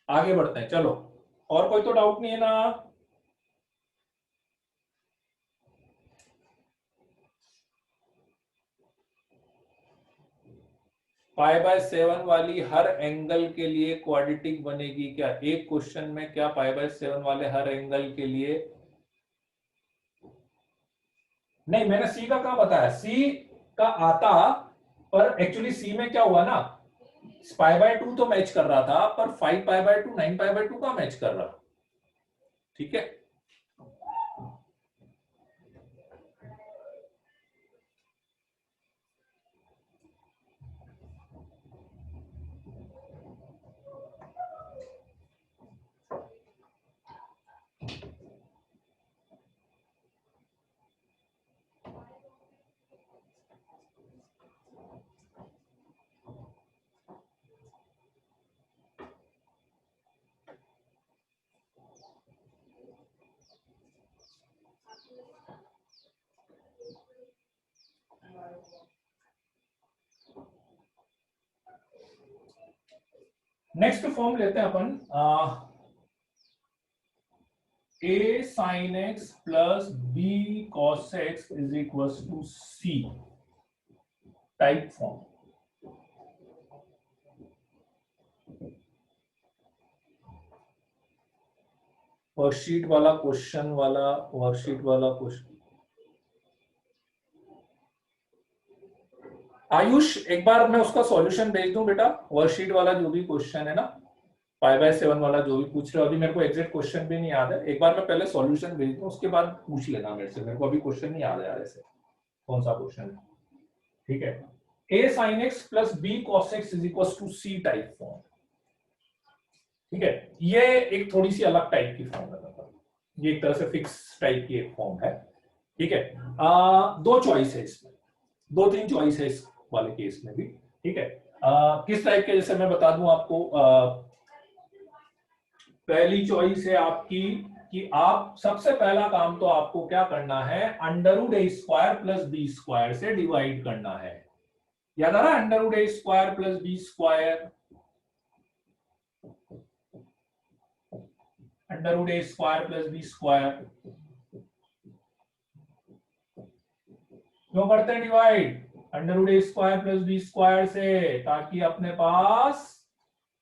आगे बढ़ते हैं चलो, और कोई तो डाउट नहीं है ना? π/7 वाली हर एंगल के लिए क्वाड्रेटिक बनेगी क्या? एक क्वेश्चन में क्या π/7 वाले हर एंगल के लिए? नहीं, मैंने सी का कहां बताया, सी का आता, पर एक्चुअली सी में क्या हुआ ना, π/2 तो मैच कर रहा था, पर 5π/2 9π/2 का मैच कर रहा, ठीक है। नेक्स्ट फॉर्म लेते हैं अपन, a sin x plus b cos x is equal to c type form. Worksheet वाला क्वेश्चन आयुष, एक बार मैं उसका सॉल्यूशन भेज दूं बेटा, वर्कशीट वाला जो भी क्वेश्चन है ना, 5/7 वाला जो भी पूछ रहे हो, अभी मेरे को एग्जैक्ट क्वेश्चन भी नहीं याद है, एक बार मैं पहले सॉल्यूशन भेज दूं, उसके बाद पूछ लेना मेरे से, मेरे को अभी क्वेश्चन नहीं याद है यार ऐसे कौन सा क्वेश्चन है। ठीक है, a sin x plus b cos x is equal to c type form. ठीक है, ये एक थोड़ी सी अलग टाइप की फॉर्म है, मतलब ये एक तरह से फिक्स टाइप की एक फॉर्म है। ठीक है, दो चॉइस है इसमें, 2-3 चॉइस है इस वाले केस में भी। ठीक है, किस टाइप के, जैसे मैं बता दूं आपको, पहली चॉइस है आपकी कि आप सबसे पहला काम तो आपको क्या करना है, under A square plus B square से डिवाइड करना है। याद आ रहा है, under A square plus B square, under A square plus B square क्यों करते हैं divide, under A square plus B square से, ताकि अपने पास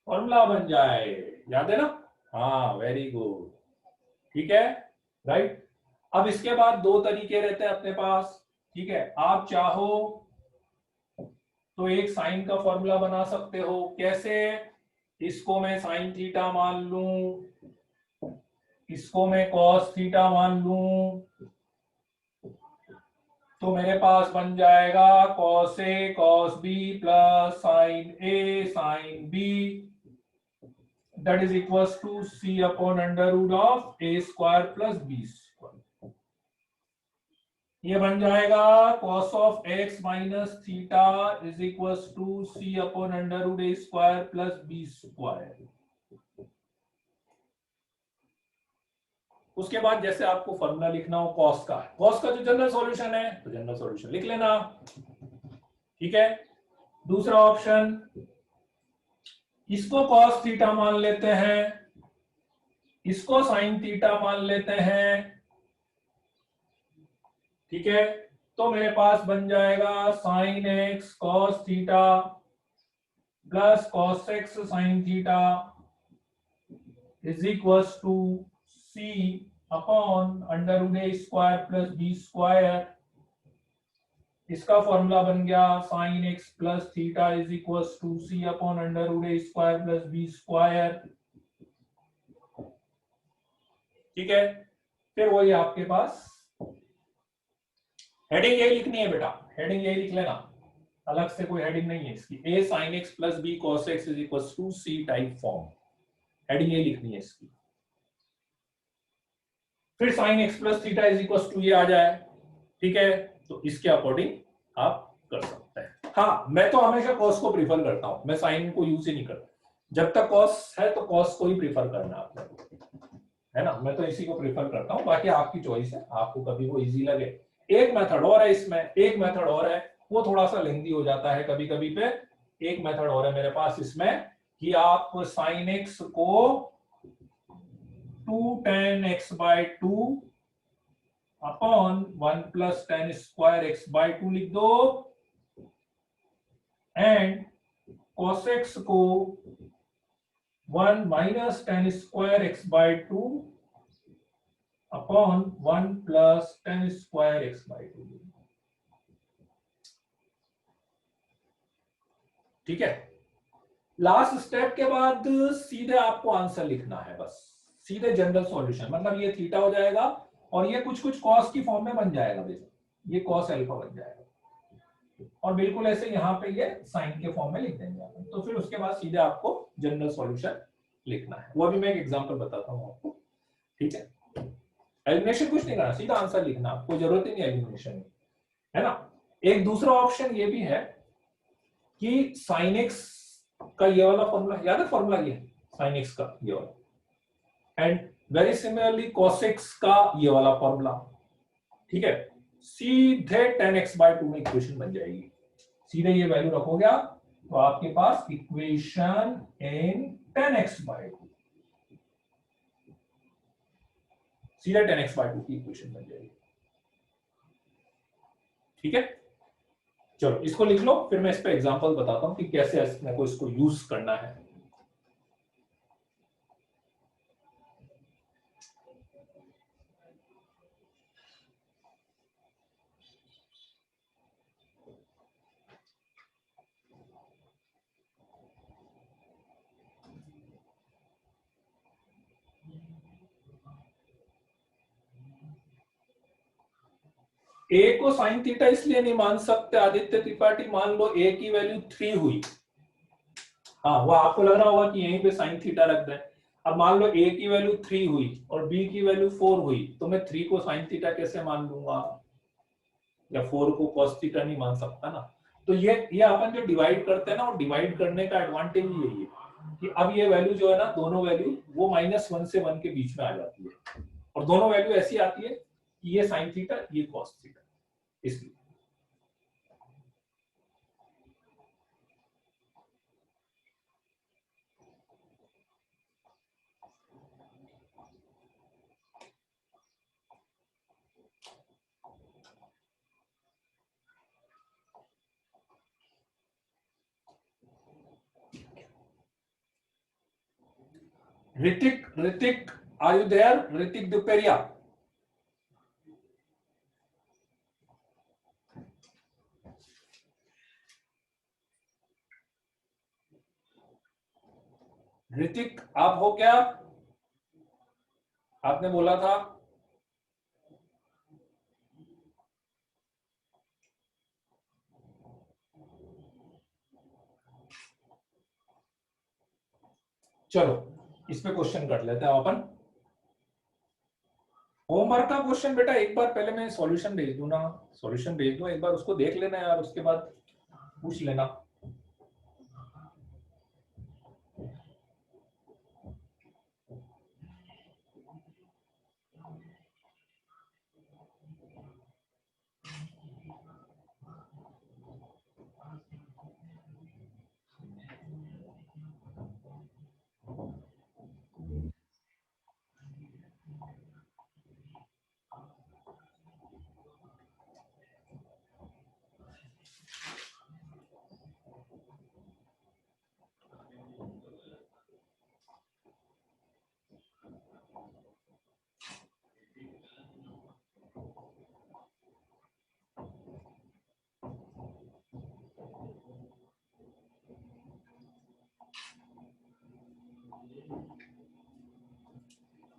फॉर्मूला बन जाए। याद है ना? हाँ, वेरी गुड। ठीक है, राइट। अब इसके बाद दो तरीके रहते हैं अपने पास। ठीक है, आप चाहो तो एक साइन का फॉर्मूला बना सकते हो। कैसे? इसको मैं साइन थीटा मान लूं, इसको मैं कॉस थीटा मान लूं, तो मेरे पास बन जाएगा cos a cos b plus sine a sine b, that is equals to c upon under root of a square plus B square. ये बन जाएगा cos of x minus theta is equals to c upon under root a square plus B square. उसके बाद जैसे आपको formula लिखना हो cos का जो जनरल सॉल्यूशन है, तो जनरल सॉल्यूशन लिख लेना। ठीक है, दूसरा ऑप्शन, इसको cos थीटा मान लेते हैं, इसको sin थीटा मान लेते हैं। ठीक है, तो मेरे पास बन जाएगा sin x cos theta plus cos x sin theta is equals to c upon under root a square plus B square. इसका फॉर्मूला बन गया sin x plus theta is equals to c upon under root a square plus B square. ठीक है, फिर वही आपके पास heading यही लिखनी है बेटा, हेडिंग यही लिख लेना, अलग से कोई हेडिंग नहीं है इसकी। a sin x plus b cos x is equals to c type form, heading यही लिखनी है इसकी। फिर sin x plus theta is equals to ये आ जाए। ठीक है, तो इसके अकॉर्डिंग आप कर सकते हैं। हाँ, मैं तो हमेशा cos को प्रीफर करता हूं, मैं sin को यूज ही नहीं करता। जब तक cos है तो cos को ही प्रीफर करना आपको, है ना? मैं तो इसी को प्रीफर करता हूं, बाकी आपकी चॉइस है, आपको कभी वो इजी लगे। एक मेथड और है इसमें, एक मेथड और है, वो थोड़ा सा लेंथी हो जाता है कभी कभी पे। एक मेथड और है मेरे पास इसमें कि आप sin x को 2 tan x by 2 upon 1 plus tan square x by 2 लिख दो, एंड cos x को 1 minus tan square x by 2 upon 1 plus tan square x by 2। ठीक है, लास्ट स्टेप के बाद सीधे आपको आंसर लिखना है, बस सीधे जनरल सॉल्यूशन, मतलब ये थीटा हो जाएगा और ये कुछ कुछ कॉस की फॉर्म में बन जाएगा, ये कॉस अल्फा बन जाएगा, और बिल्कुल ऐसे यहाँ पे ये साइन के फॉर्म में लिख देंगे आप। तो फिर उसके बाद सीधे आपको जनरल सॉल्यूशन लिखना है, वो भी मैं एक एग्जांपल बताता हूँ आपको। ठीक है, एलिमिनेशन कुछ नहीं करना, सीधा आंसर लिखना, कोई जरूरत ही नहीं एलिमिनेशन की, है ना? एक दूसरा ऑप्शन ये भी है कि sin x का ये वाला फॉर्मूला याद है, फॉर्मूला ये sin x का ये वाला, and very similarly cos x का ये वाला फॉर्मूला। ठीक है, सीधे tan x by 2 में इक्वेशन बन जाएगी, सीधे ये वैल्यू रखोगे आप, तो आपके पास equation in tan x by 2, सीधे tan x by 2 की इक्वेशन बन जाएगी। ठीक है, चलो इसको लिख लो, फिर मैं इस पे एग्जांपल बताता हूं कि कैसे अपने को इसको यूज करना है। ए को साइन थीटा इसलिए नहीं मान सकते आदित्य त्रिपाठी, मान लो ए की वैल्यू 3 हुई, हाँ वो आपको लग रहा होगा कि यहीं पे साइन थीटा रख दें। अब मान लो ए की वैल्यू 3 हुई और बी की वैल्यू 4 हुई, तो मैं 3 को साइन थीटा कैसे मान लूंगा, या 4 को कॉस थीटा नहीं मान सकता ना। तो ये अपन जो डिवाइड करते हैं ना, वो डिवाइड करने का एडवांटेज यही है कि अब ये वैल्यू जो है ना, दोनों वैल्यू वो -1 से 1 के बीच में आ जाती है, और दोनों वैल्यू ऐसी आती है कि ये साइन थीटा ये कॉस थीटा, इसलिए। Hrithik are you there? Hrithik दुपेरिया। Hrithik आप हो क्या? आपने बोला था। चलो इस पे क्वेश्चन कर लेते हैं अपन। होमवर्क का क्वेश्चन बेटा एक बार पहले मैं सॉल्यूशन भेज दूं ना, सॉल्यूशन भेज दूं, एक बार उसको देख लेना यार, उसके बाद पूछ लेना।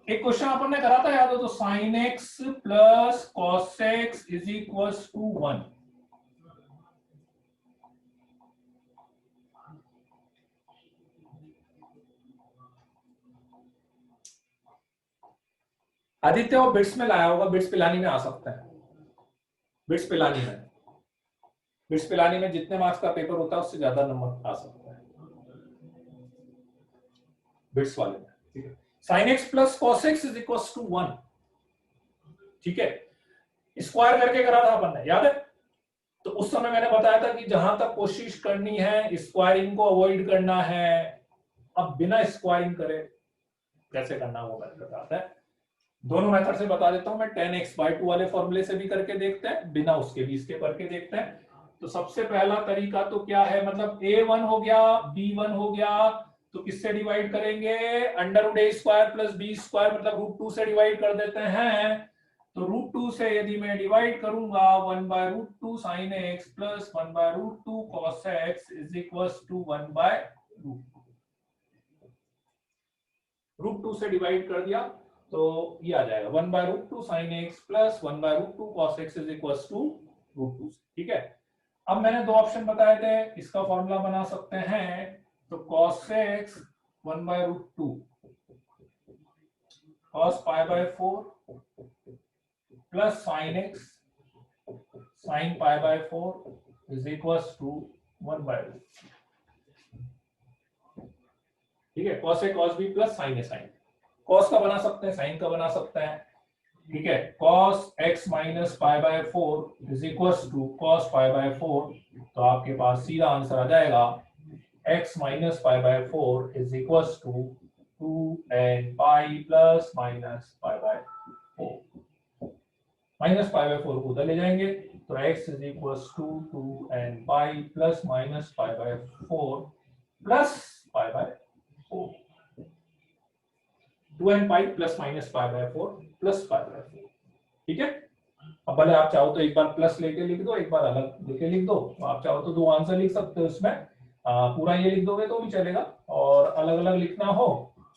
एक क्वेश्चन अपन ने करा था याद हो तो, sine x plus cos x is equal to 1। Aditya वो बिट्स में लाया होगा, बिट्स पिलानी में आ सकता है, बिट्स पिलानी में, बिट्स पिलानी में जितने मार्क्स का पेपर होता है उससे ज्यादा नंबर आ सकता है बिट्स वाले में। ठीक है, sine x plus cos x is equal to 1। ठीक है, स्क्वायर करके करा था अपन ने, याद है? तो उस समय मैंने बताया था कि जहां तक कोशिश करनी है स्क्वायरिंग को अवॉइड करना है। अब बिना स्क्वायरिंग करे कैसे करना वो मैंने बताता है, दोनों मेथड से बता देता हूं मैं। 10x/2 वाले फॉर्मूले से भी करके देखते हैं, बिना उसके भी इसके करके देखते हैं। तो सबसे पहला तरीका तो क्या है, मतलब a1 हो गया, b1 हो गया, तो किससे डिवाइड करेंगे, √a² + b² मतलब √2 से डिवाइड कर देते हैं। तो √2 से यदि मैं डिवाइड करूंगा 1/√2 sin x plus 1/√2 cos x is equal to 1/√2। √2 से डिवाइड कर दिया तो ये आ जाएगा 1/√2 sin x plus 1/√2 cos x is equal to √2। ठीक है, अब मैंने दो ऑप्शन बताए थे, इसका फॉर्मूला बना सकते हैं। तो cos x 1/√2 cos π/4 plus sin x sin π/4 is equal to 1/√2। ठीक है, cos a cos b plus sin a sin, cos का बना सकते हैं, sin का बना सकते हैं। ठीक है, cos x minus π/4 is equal to cos π/4, तो आपके पास सीधा आंसर आ जाएगा x minus π/4 is equal to 2n pi plus minus π/4। Minus π/4 को उधर ले जाएंगे तो x is equal to 2n pi plus minus π/4 plus π/4, 2n pi plus minus π/4 plus π/4। ठीक है, अब भले आप चाहो तो एक बार प्लस लेके लिख दो, एक बार अलग लेके लिख दो, आप चाहो तो दो आंसर लिख सकते हो इसमें, पूरा ये लिख दोगे तो भी चलेगा, और अलग अलग लिखना हो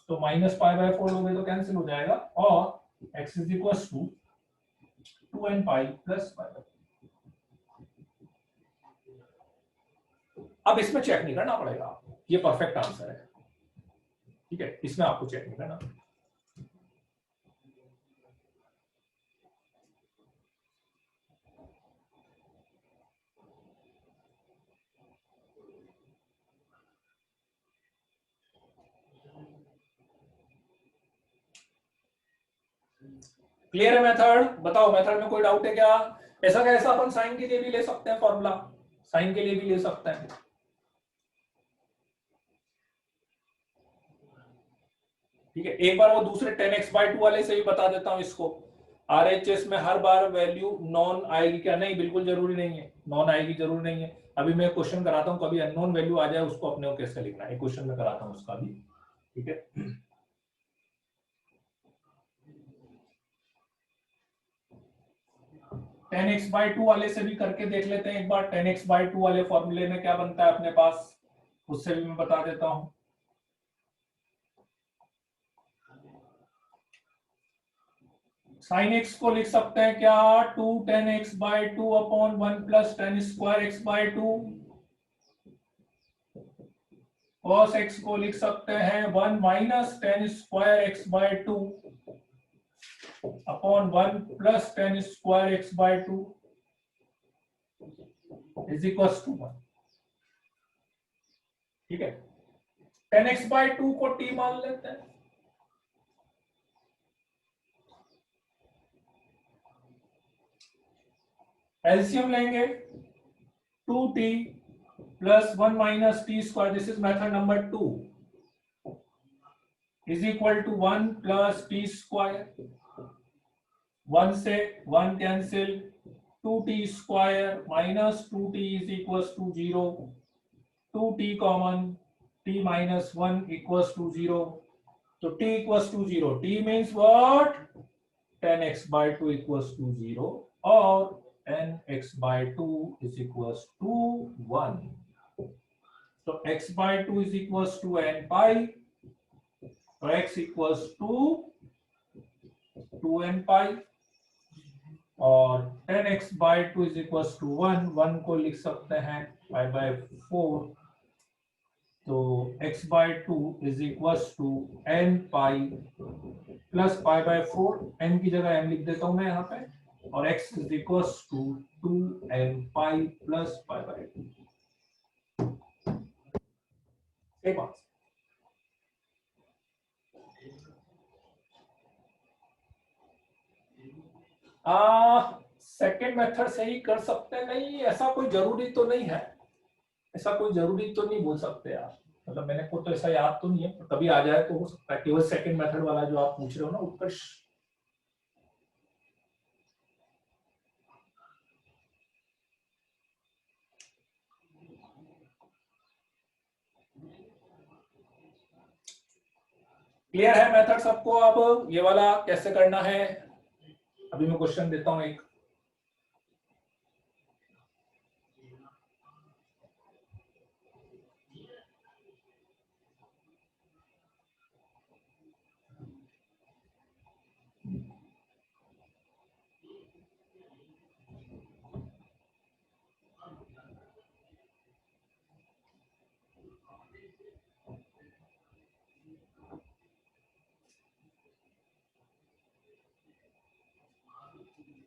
तो माइनस π/4 लोगे तो कैंसिल हो जाएगा, और x is equal to 2n pi plus pi. अब इसमें चेक नहीं करना पड़ेगा, ये परफेक्ट आंसर है, ठीक है, इसमें आपको चेक नहीं करना। क्लियर है मेथड? बताओ मेथड में कोई डाउट है क्या? ऐसा कैसा अपन साइन के लिए भी ले सकते हैं फॉर्मूला, साइन के लिए भी ले सकते हैं। ठीक है, एक बार वो दूसरे 10x/2 वाले से भी बता देता हूं इसको। आरएचएस में हर बार वैल्यू नॉन आएगी क्या? नहीं, बिल्कुल जरूरी नहीं है, नॉन आएगी जरूरी नहीं है। अभी मैं क्वेश्चन कराता हूं, कभी अननोन वैल्यू आ जाए उसको अपने को कैसे लिखना है, क्वेश्चन में कराता हूं उसका भी, ठीक है। 10x/2 वाले से भी करके देख लेते हैं एक बार। 10x/2 वाले फॉर्मूले में क्या बनता है अपने पास, उससे भी मैं बता देता हूं। साइन एक्स को लिख सकते हैं क्या? 2 10x/2 upon 1 plus 10 square x/2। Cos x को लिख सकते हैं 1 minus 10 square x/2 upon 1 plus 10 square x/2 is equal to 1। ठीक है, 10x/2 को t मान लेते हैं। एलसीएम लेंगे 2t plus 1 minus t square, this is method number 2, is equal to 1 plus t square, 1 से 1 cancel, 2t square minus 2t is equal to 0, 2t common, t minus 1 equals to 0, तो t equals to 0, t means what? 10x/2 equals to 0 और nx/2 is equals to 1। तो x/2 is equals to n pi, तो x equals to 2n पाई और 10x/2 is equals to 1, 1 को लिख सकते हैं π/4, तो x/2 is equals to n pi plus π/4, n की जगह m लिख देता हूं मैं यहाँ पे, और x is equals to 2n pi plus π/2। एक बात, सेकेंड मेथड से ही कर सकते हैं? नहीं, ऐसा कोई जरूरी तो नहीं है, ऐसा कोई जरूरी तो नहीं बोल सकते यार, मतलब मैंने को तो ऐसा याद तो नहीं है, कभी आ जाए तो हो सकता है। केवल सेकंड मेथड वाला जो आप पूछ रहे हो ना उत्कर्ष, क्लियर है मेथड सबको? अब ये वाला कैसे करना है, अभी मैं क्वेश्चन देता हूं एक।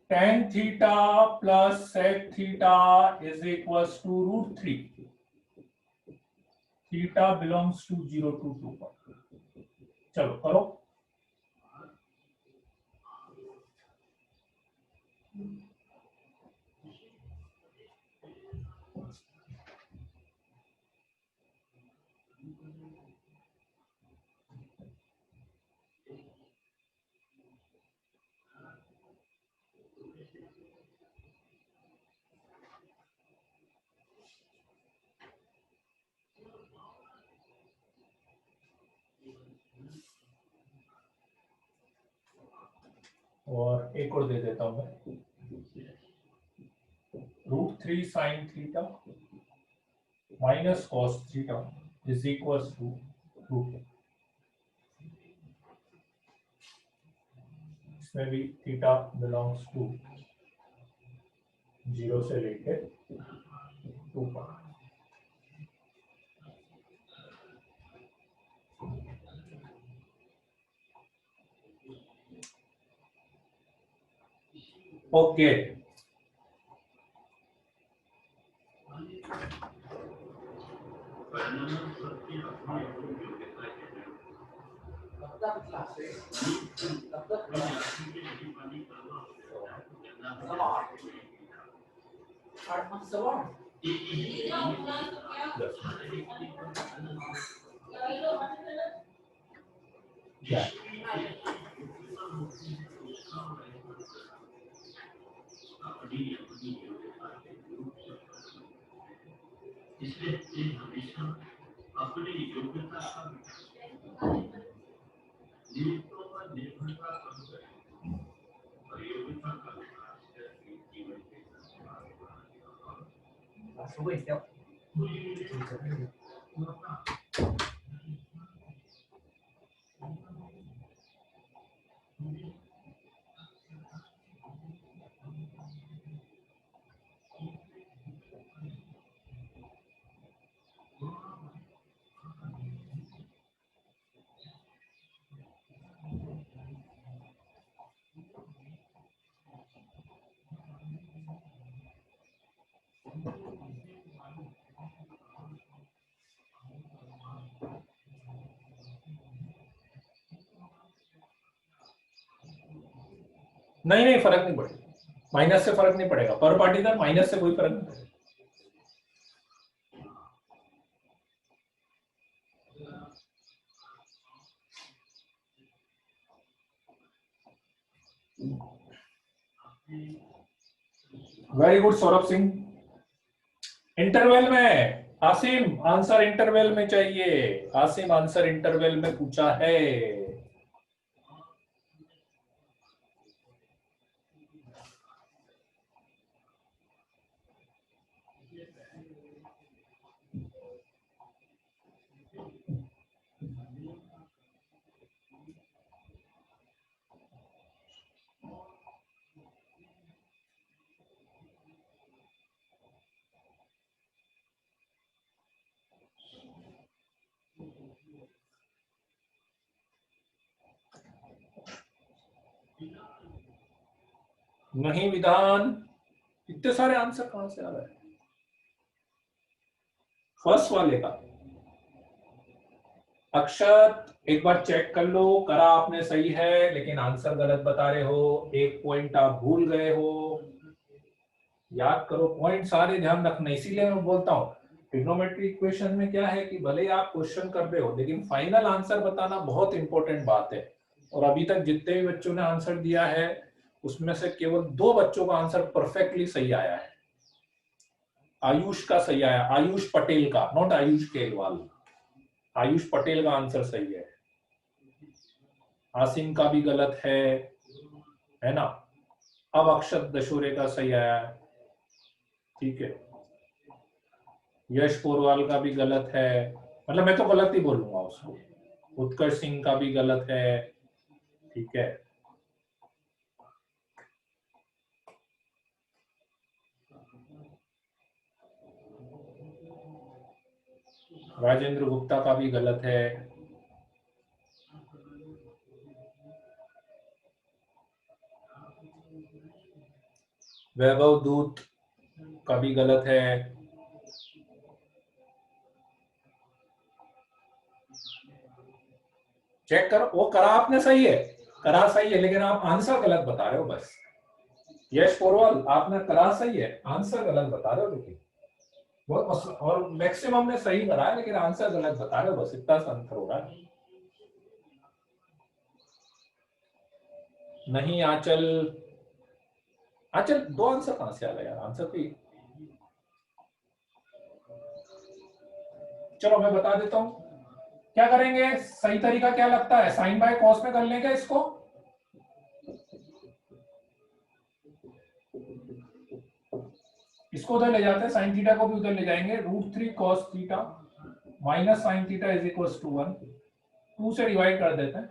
tan theta plus sec theta is equals to √3, theta belongs to 0 to 2 पर। चलो करो। और एक और दे देता हूं मैं, √3 sin theta minus cos theta is equals to √2। इसमें भी थीटा बिलोंग्स टू 0 से लेके 2 पाई। ओके, नहीं नहीं फर्क नहीं पड़ेगा, माइनस से फर्क नहीं पड़ेगा, पर पार्टीशन माइनस से कोई फर्क नहीं पड़ेगा। Very good Saurabh Singh. Interval में आसिम आंसर इंटरवल में चाहिए, आसिम आंसर इंटरवल में पूछा है। नहीं विधान, इतने सारे आंसर कहां से आ रहे हैं? फर्स्ट वाले का अक्षत एक बार चेक कर लो, करा आपने सही है लेकिन आंसर गलत बता रहे हो, एक पॉइंट आप भूल गए हो। याद करो, पॉइंट सारे ध्यान रखना, इसीलिए मैं बोलता हूँ ट्रिग्नोमेट्री इक्वेशन में क्या है कि भले ही आप क्वेश्चन कर रहे हो लेकिन फाइनल आंसर बताना बहुत इंपॉर्टेंट बात है। और अभी तक जितने भी बच्चों ने आंसर दिया है उसमें से केवल 2 बच्चों का आंसर परफेक्टली सही आया है। आयुष का सही आया, आयुष पटेल का, नॉट आयुष केलवाल, आयुष पटेल का आंसर सही है। आसिम का भी गलत है ना। अब अक्षत दशोरे का सही आया है, ठीक है। यश पोरवाल का भी गलत है, मतलब मैं तो गलत ही बोलूंगा उसको। उत्कर्ष सिंह का भी गलत है, ठीक है। राजेंद्र गुप्ता का भी गलत है। वैभव दूत का भी गलत है। चेक करो, वो करा आपने सही है, करा सही है लेकिन आप आंसर गलत बता रहे हो बस। यश पोरवाल आपने करा सही है, आंसर गलत बता रहे हो, लेकिन बहुत और मैक्सिमम ने सही करा है लेकिन आंसर गलत बता रहे हो, बस इतना सा अंतर हो रहा है। नहीं आंचल, आंचल 2 आंसर कहां से आ गया यार, आंसर तो चलो मैं बता देता हूं क्या करेंगे। सही तरीका क्या लगता है, साइन बाय कॉस में कर लेंगे इसको। इसको उधर ले जाते हैं, साइन थीटा को भी उधर ले जाएंगे, √3 cos theta minus sine theta is equal to 1, 2 से डिवाइड कर देते हैं,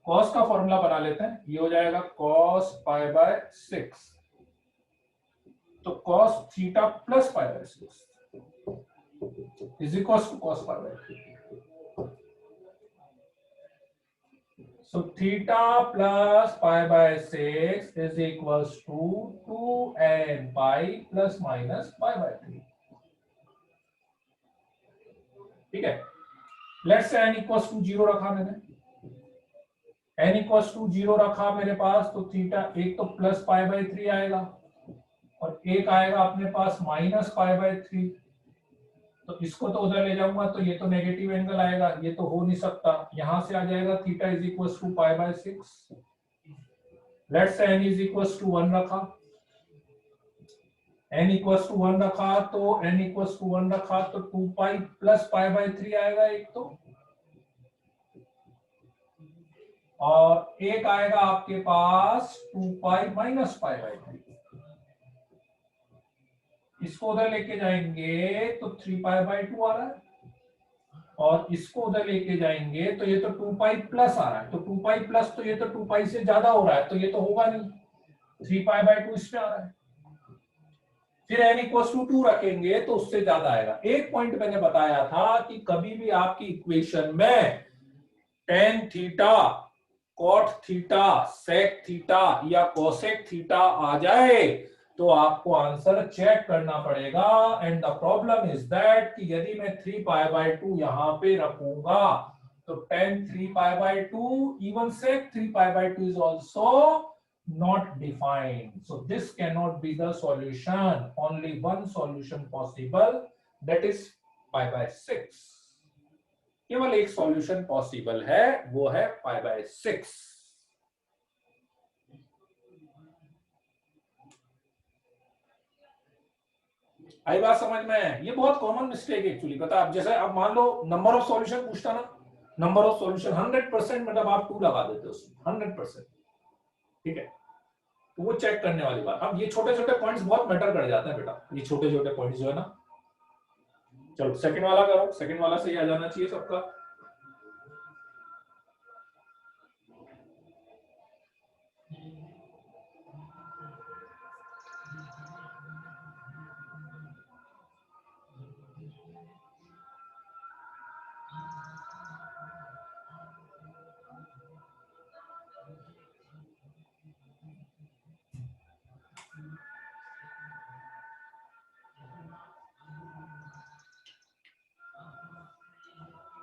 cos का फॉर्मूला बना लेते हैं, ये हो जाएगा cos पाई बाय 6 तो cos theta plus pi by 6 is equal to cos pi by 3. So theta plus pi by 6 is equals to 2n pi plus minus pi by 3. ठीक है. Let's say n equals to 0 रखा मैंने. n equals to 0 रखा मेरे पास, तो theta एक तो plus pi by 3 आएगा और एक आएगा अपने पास माइनस पाई बाय 3. तो इसको तो उधर ले जाऊंगा तो ये तो नेगेटिव एंगल आएगा, ये तो हो नहीं सकता. यहां से आ जाएगा theta is equals to pi by 6. Let's say n is equals to 1 रखा. n इक्वल्स टू 1 रखा तो n इक्वल्स टू 1 रखा तो 2 पाई प्लस पाई बाय 3 आएगा एक तो, और एक आएगा आपके पास 2 पाई माइनस पाई बाय 3. इसको उधर लेके जाएंगे तो 3 पाई बाय 2 आ रहा है, और इसको उधर लेके जाएंगे तो ये तो 2 पाई प्लस आ रहा है. तो 2 पाई प्लस तो ये तो 2 पाई से ज्यादा हो रहा है, तो ये तो होगा नहीं. 3 पाई बाय 2 इसमें आ रहा है. फिर n इक्वल्स टू 2 रखेंगे तो उससे ज्यादा आएगा. एक पॉइंट मैंने बताया था कि कभी भी आपकी इक्वेशन में tan theta, cot theta, sec theta या cosec थीटा आ जाए तो आपको आंसर चेक करना पड़ेगा. And the problem is that कि यदि मैं 3 पाई बाय 2 यहां पे रखूंगा तो tan 3 pi by 2 even sec 3 pi by 2 is also not defined. So this cannot be the solution. Only one solution possible, that is pi by 6. केवल एक solution possible है, वो है पाई बाय 6. आई बात समझ में? ये बहुत कॉमन मिस्टेक एक्चुअली, पता है. आप जैसे अब मान लो नंबर ऑफ सॉल्यूशन पूछता ना, नंबर ऑफ सॉल्यूशन 100% मतलब आप 2 लगा देते हो उसमें 100%. ठीक है, तो वो चेक करने वाली बात. अब ये छोटे छोटे पॉइंट्स बहुत मैटर कर जाते हैं बेटा, ये छोटे छोटे पॉइंट्स जो है ना. चलो सेकंड वाला करो, सेकंड वाला सही आ जाना चाहिए सबका.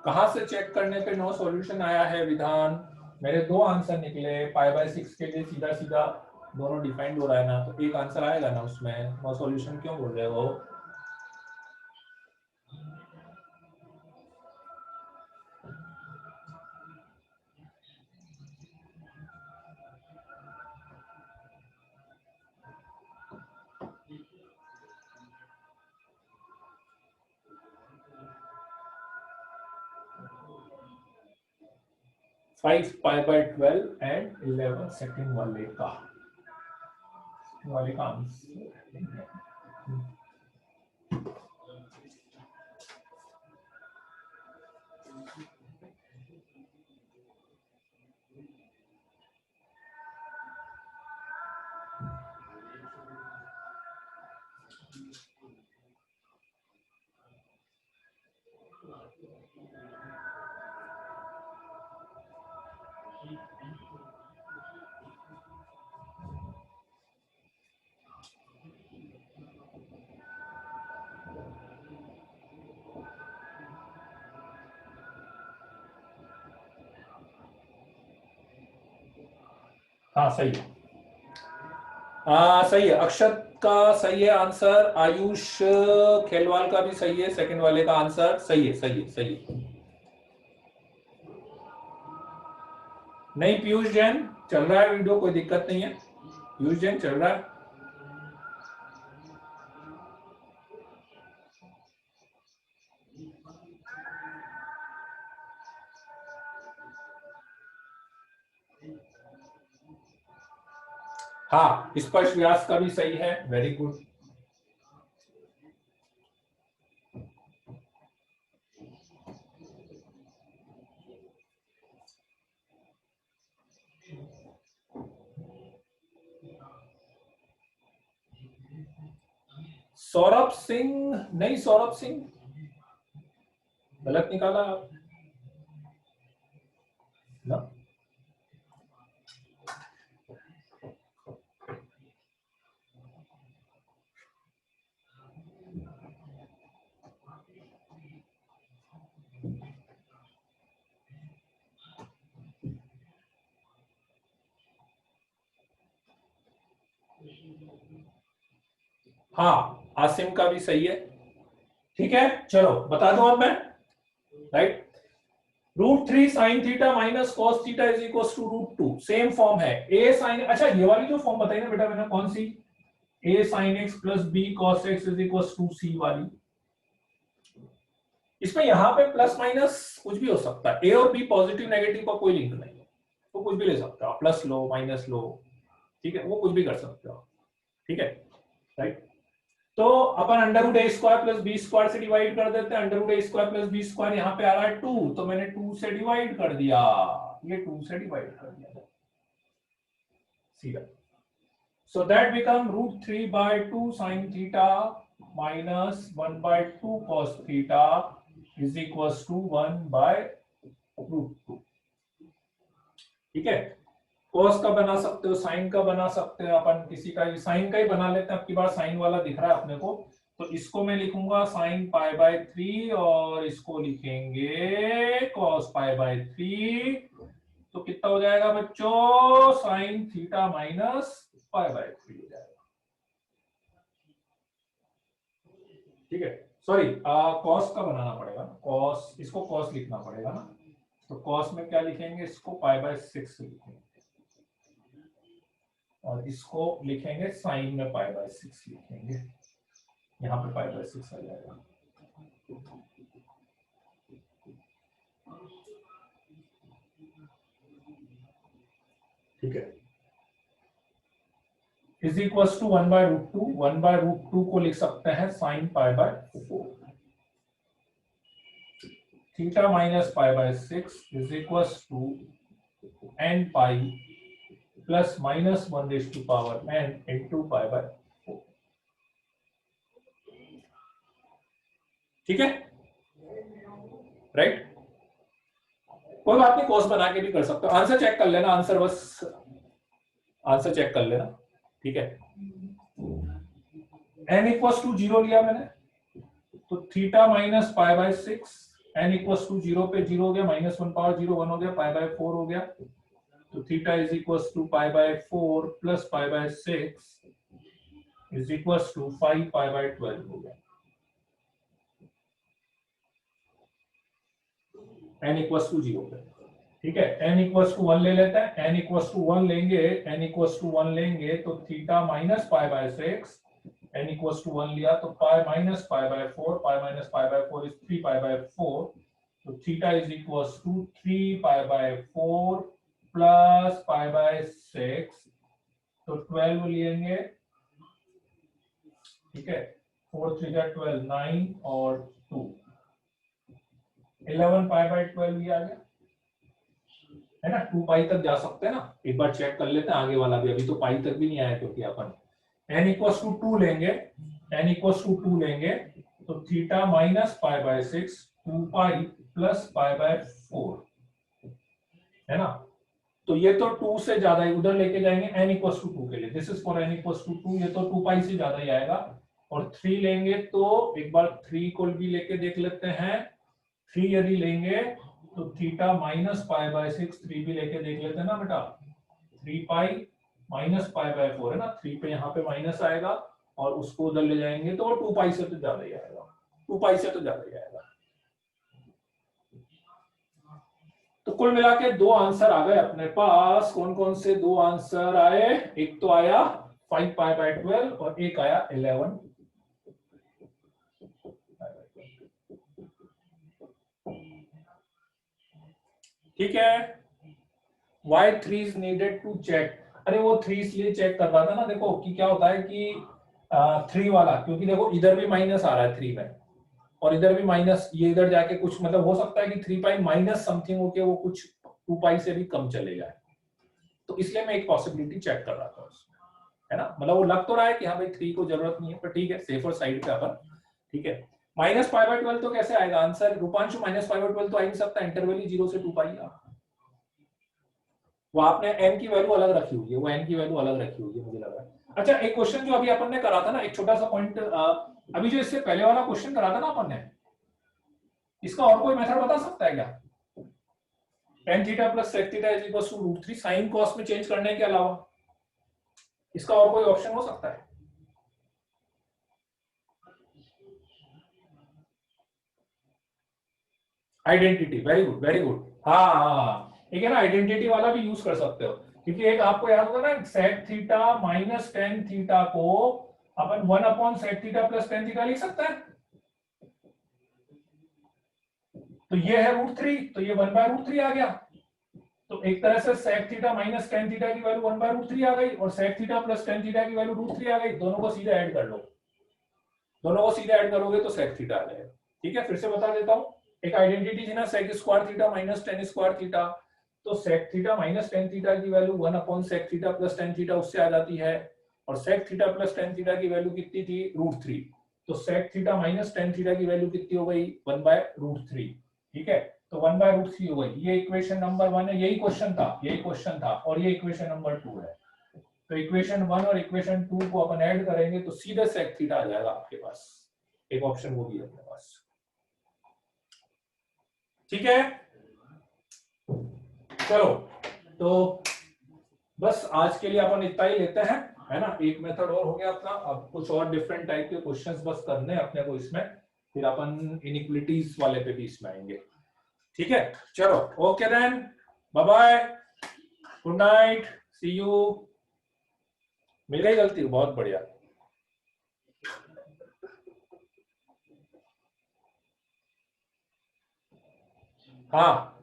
कहां से चेक करने पे नो सॉल्यूशन आया है विधान? मेरे दो आंसर निकले. पाई बाय 6 के लिए सीधा सीधा दोनों डिफाइंड हो रहा है ना, तो एक आंसर आएगा ना उसमें. नो सॉल्यूशन क्यों बोल रहे हो? Five pi by 12 and 11 second वाले का आंसर. हाँ सही है. सही है. अक्षत का सही है आंसर. आयुष खेलवाल का भी सही है. सेकंड वाले का आंसर सही है. सही है. सही है. नहीं पीयूष जैन चल रहा है वीडियो, कोई दिक्कत नहीं है. पीयूष जैन चल रहा है. हाँ स्पर्श व्यास का भी सही है. Very good. सौरभ सिंह नहीं, सौरभ सिंह गलत निकाला आप ना। हाँ, आसिम का भी सही है। ठीक है, चलो बता दूं अब मैं, right. √3 sin theta minus cos theta is equal to √2, same form है। a sin, अच्छा ये वाली जो फॉर्म बताई ना बेटा मैंने, कौन सी? a sin x plus b cos x is equal to c वाली। इसमें यहाँ पे प्लस माइनस कुछ भी हो सकता है, a और b पॉजिटिव नेगेटिव का कोई लिंक नहीं है, तो कुछ भी ले सकते हो, प्लस लो माइनस लो, ठीक है, वो कुछ भी कर सकते हो, ठीक है, राइट। तो अपन √a² प्लस b² से डिवाइड कर देते हैं। √a² प्लस b², यहाँ पे आ रहा है 2, तो मैंने 2 से डिवाइड कर दिया, ये 2 से डिवाइड कर दिया सीधा। So that become √3/2 sin theta minus 1/2 cos theta is equals to 1/√2। ठीक है, cos का बना सकते हो, sin का बना सकते हो, अपन किसी का sin का ही बना लेते हैं। अब की बार sin वाला दिख रहा है अपने को, तो इसको मैं लिखूंगा sin π/3 और इसको लिखेंगे cos π/3। तो कितना हो जाएगा बच्चों? sin थीटा माइनस π/3 हो जाएगा। ठीक है, सॉरी cos का बनाना पड़ेगा, cos, इसको cos लिखना पड़ेगा ना, तो cos में क्या लिखेंगे? इसको π/6 लिखेंगे और इसको लिखेंगे sin में π/6 लिखेंगे, यहाँ पे π/6 आ जाएगा। ठीक है, इज इक्वल्स टू 1/√2। 1/√2 को लिख सकते हैं sin π/4। Theta minus π/6 is equals to n pi plus minus 1⁴n into π/4। ठीक है, राइट। कोई बात नहीं, कॉस बना के भी कर सकते हो। आंसर चेक कर लेना, आंसर बस आंसर चेक कर लेना, ठीक है। n इक्वल्स टू 0 लिया मैंने, तो theta minus π/6, n equals to 0 पे 0 हो गया, -1 पावर 0 1 हो गया, π/4 हो गया, तो theta is equals to π/4 plus π/6 is equals to 5 π/12 हो गया। n इक्वल्स टू 0 पे, ठीक है। n इक्वल्स टू 1 ले लेते हैं, n इक्वल्स टू 1 लेंगे, n इक्वल्स टू 1 लेंगे तो theta minus π/6, n equals to 1 लिया तो pi minus π/4, pi minus π/4 is 3 π/4, तो theta is equals to 3 π/4 plus π/6, तो 12 लेंगे, ठीक है। 4 3 12, 9 और 2, 11 π/12 भी आ गया, है ना। 2 पाई तक जा सकते हैं ना, एक बार चेक कर लेते हैं आगे वाला भी, अभी तो पाई तक भी नहीं आया क्योंकि अपन n इक्वल्स टू 2 लेंगे, n इक्वल्स टू 2 लेंगे तो थीटा माइनस π/6 2 पाई प्लस π/4, है ना। तो ये तो 2 से ज्यादा ही, उधर लेके जाएंगे n इक्वल्स टू 2 के लिए, this is for n equals to 2, ये तो 2 पाई से ज्यादा ही आएगा। और 3 लेंगे तो एक बार 3 को भी लेके देख लेते हैं, 3 यदि लेंगे तो थीटा माइनस π/6, 3 भी लेके देख लेते हैं ना बेटा, 3 पाई माइनस π/4 है ना, 3 पे यहाँ पे माइनस आएगा और उसको उधर ले जाएंगे तो 2 पाई से तो ज्यादा ही आएगा, 2 पाई से तो ज्यादा ही आएगा। तो कुल मिला के 2 आंसर आ गए अपने पास। कौन कौन से 2 आंसर आए? एक तो आया 5 π/12 और एक आया 11। ठीक है, why 3 is needed to check? अरे वो 3 इसलिए चेक कर रहा था ना, देखो कि क्या होता है कि 3 वाला, क्योंकि देखो इधर भी माइनस आ रहा है 3 में और इधर भी माइनस, ये इधर जाके कुछ मतलब हो सकता है कि 3 पाई माइनस समथिंग होके वो कुछ 2 पाई से भी कम चले जाए, तो इसलिए मैं एक पॉसिबिलिटी चेक कर रहा था उसमें। है ना, मतलब वो लग तो रहा है कि हाँ भाई 3 को जरूरत नहीं है, पर ठीक है सेफर साइड पे अपन, ठीक है। -π/12 तो कैसे आएगा आंसर रूपांशु, -π/12 तो आ ही नहीं सकता, इंटरवल ही 0 से 2 पाई। वो आपने n की वैल्यू अलग रखी हुई है, वो n की वैल्यू अलग रखी हुई है मुझे लग रहा है। अच्छा एक क्वेश्चन जो अभी अपन ने करा था ना, एक छोटा सा पॉइंट, अभी जो इससे पहले वाला क्वेश्चन करा था ना अपन ने, इसका और कोई मेथड बता सकता है क्या? tan theta plus sec theta is equal to √3 sine cos में चेंज करने के अलावा इसका और कोई ऑप्शन हो सकता है? Identity, very good very good. हाँ ठीक है ना, आइडेंटिटी वाला भी यूज कर सकते हो, क्योंकि एक आपको याद होगा ना sec theta minus tan theta को अपन 1/sec theta plus tan theta लिख सकते हैं। तो ये है √3, तो ये 1/√3 आ गया। तो एक तरह से sec theta minus tan theta की वैल्यू 1/√3 आ गई, और sec theta plus tan theta की वैल्यू √3 आ गई। दोनों को सीधे ऐड कर लो, दोनों को सीधे ऐड करोगे तो sec थीटा आ जाएगा। ठीक है, फिर से बता देता हूं, एक आइडेंटिटी थी ना sec square theta minus tan square theta, तो sec theta minus tan theta की value 1/sec theta plus tan theta उससे आ जाती है, और sec theta plus tan theta की वैल्यू कितनी थी √3, तो sec theta minus tan theta की वैल्यू कितनी हो गई 1/√3। ठीक है, तो 1/√3 हो गई। ये इक्वेशन नंबर 1 है, यही क्वेश्चन था, यही क्वेश्चन था, और ये इक्वेशन नंबर 2 है। तो इक्वेशन 1 और इक्वेशन 2 को अपन ऐड करेंगे तो सीधे sec थीटा आ जाएगा आपके पास, एक ऑप्शन वो भी है अपने पास। ठीक है, चलो तो बस आज के लिए अपन इतना ही लेते हैं, है ना। एक मेथड और हो गया अपना, अब कुछ और डिफरेंट टाइप के क्वेश्चंस बस करने हैं अपने को इसमें, फिर अपन इनइक्वालिटीज वाले पे भी इसमें आएंगे। ठीक है, चलो okay then, bye bye, good night, see you. मेरी गलती, बहुत बढ़िया। हाँ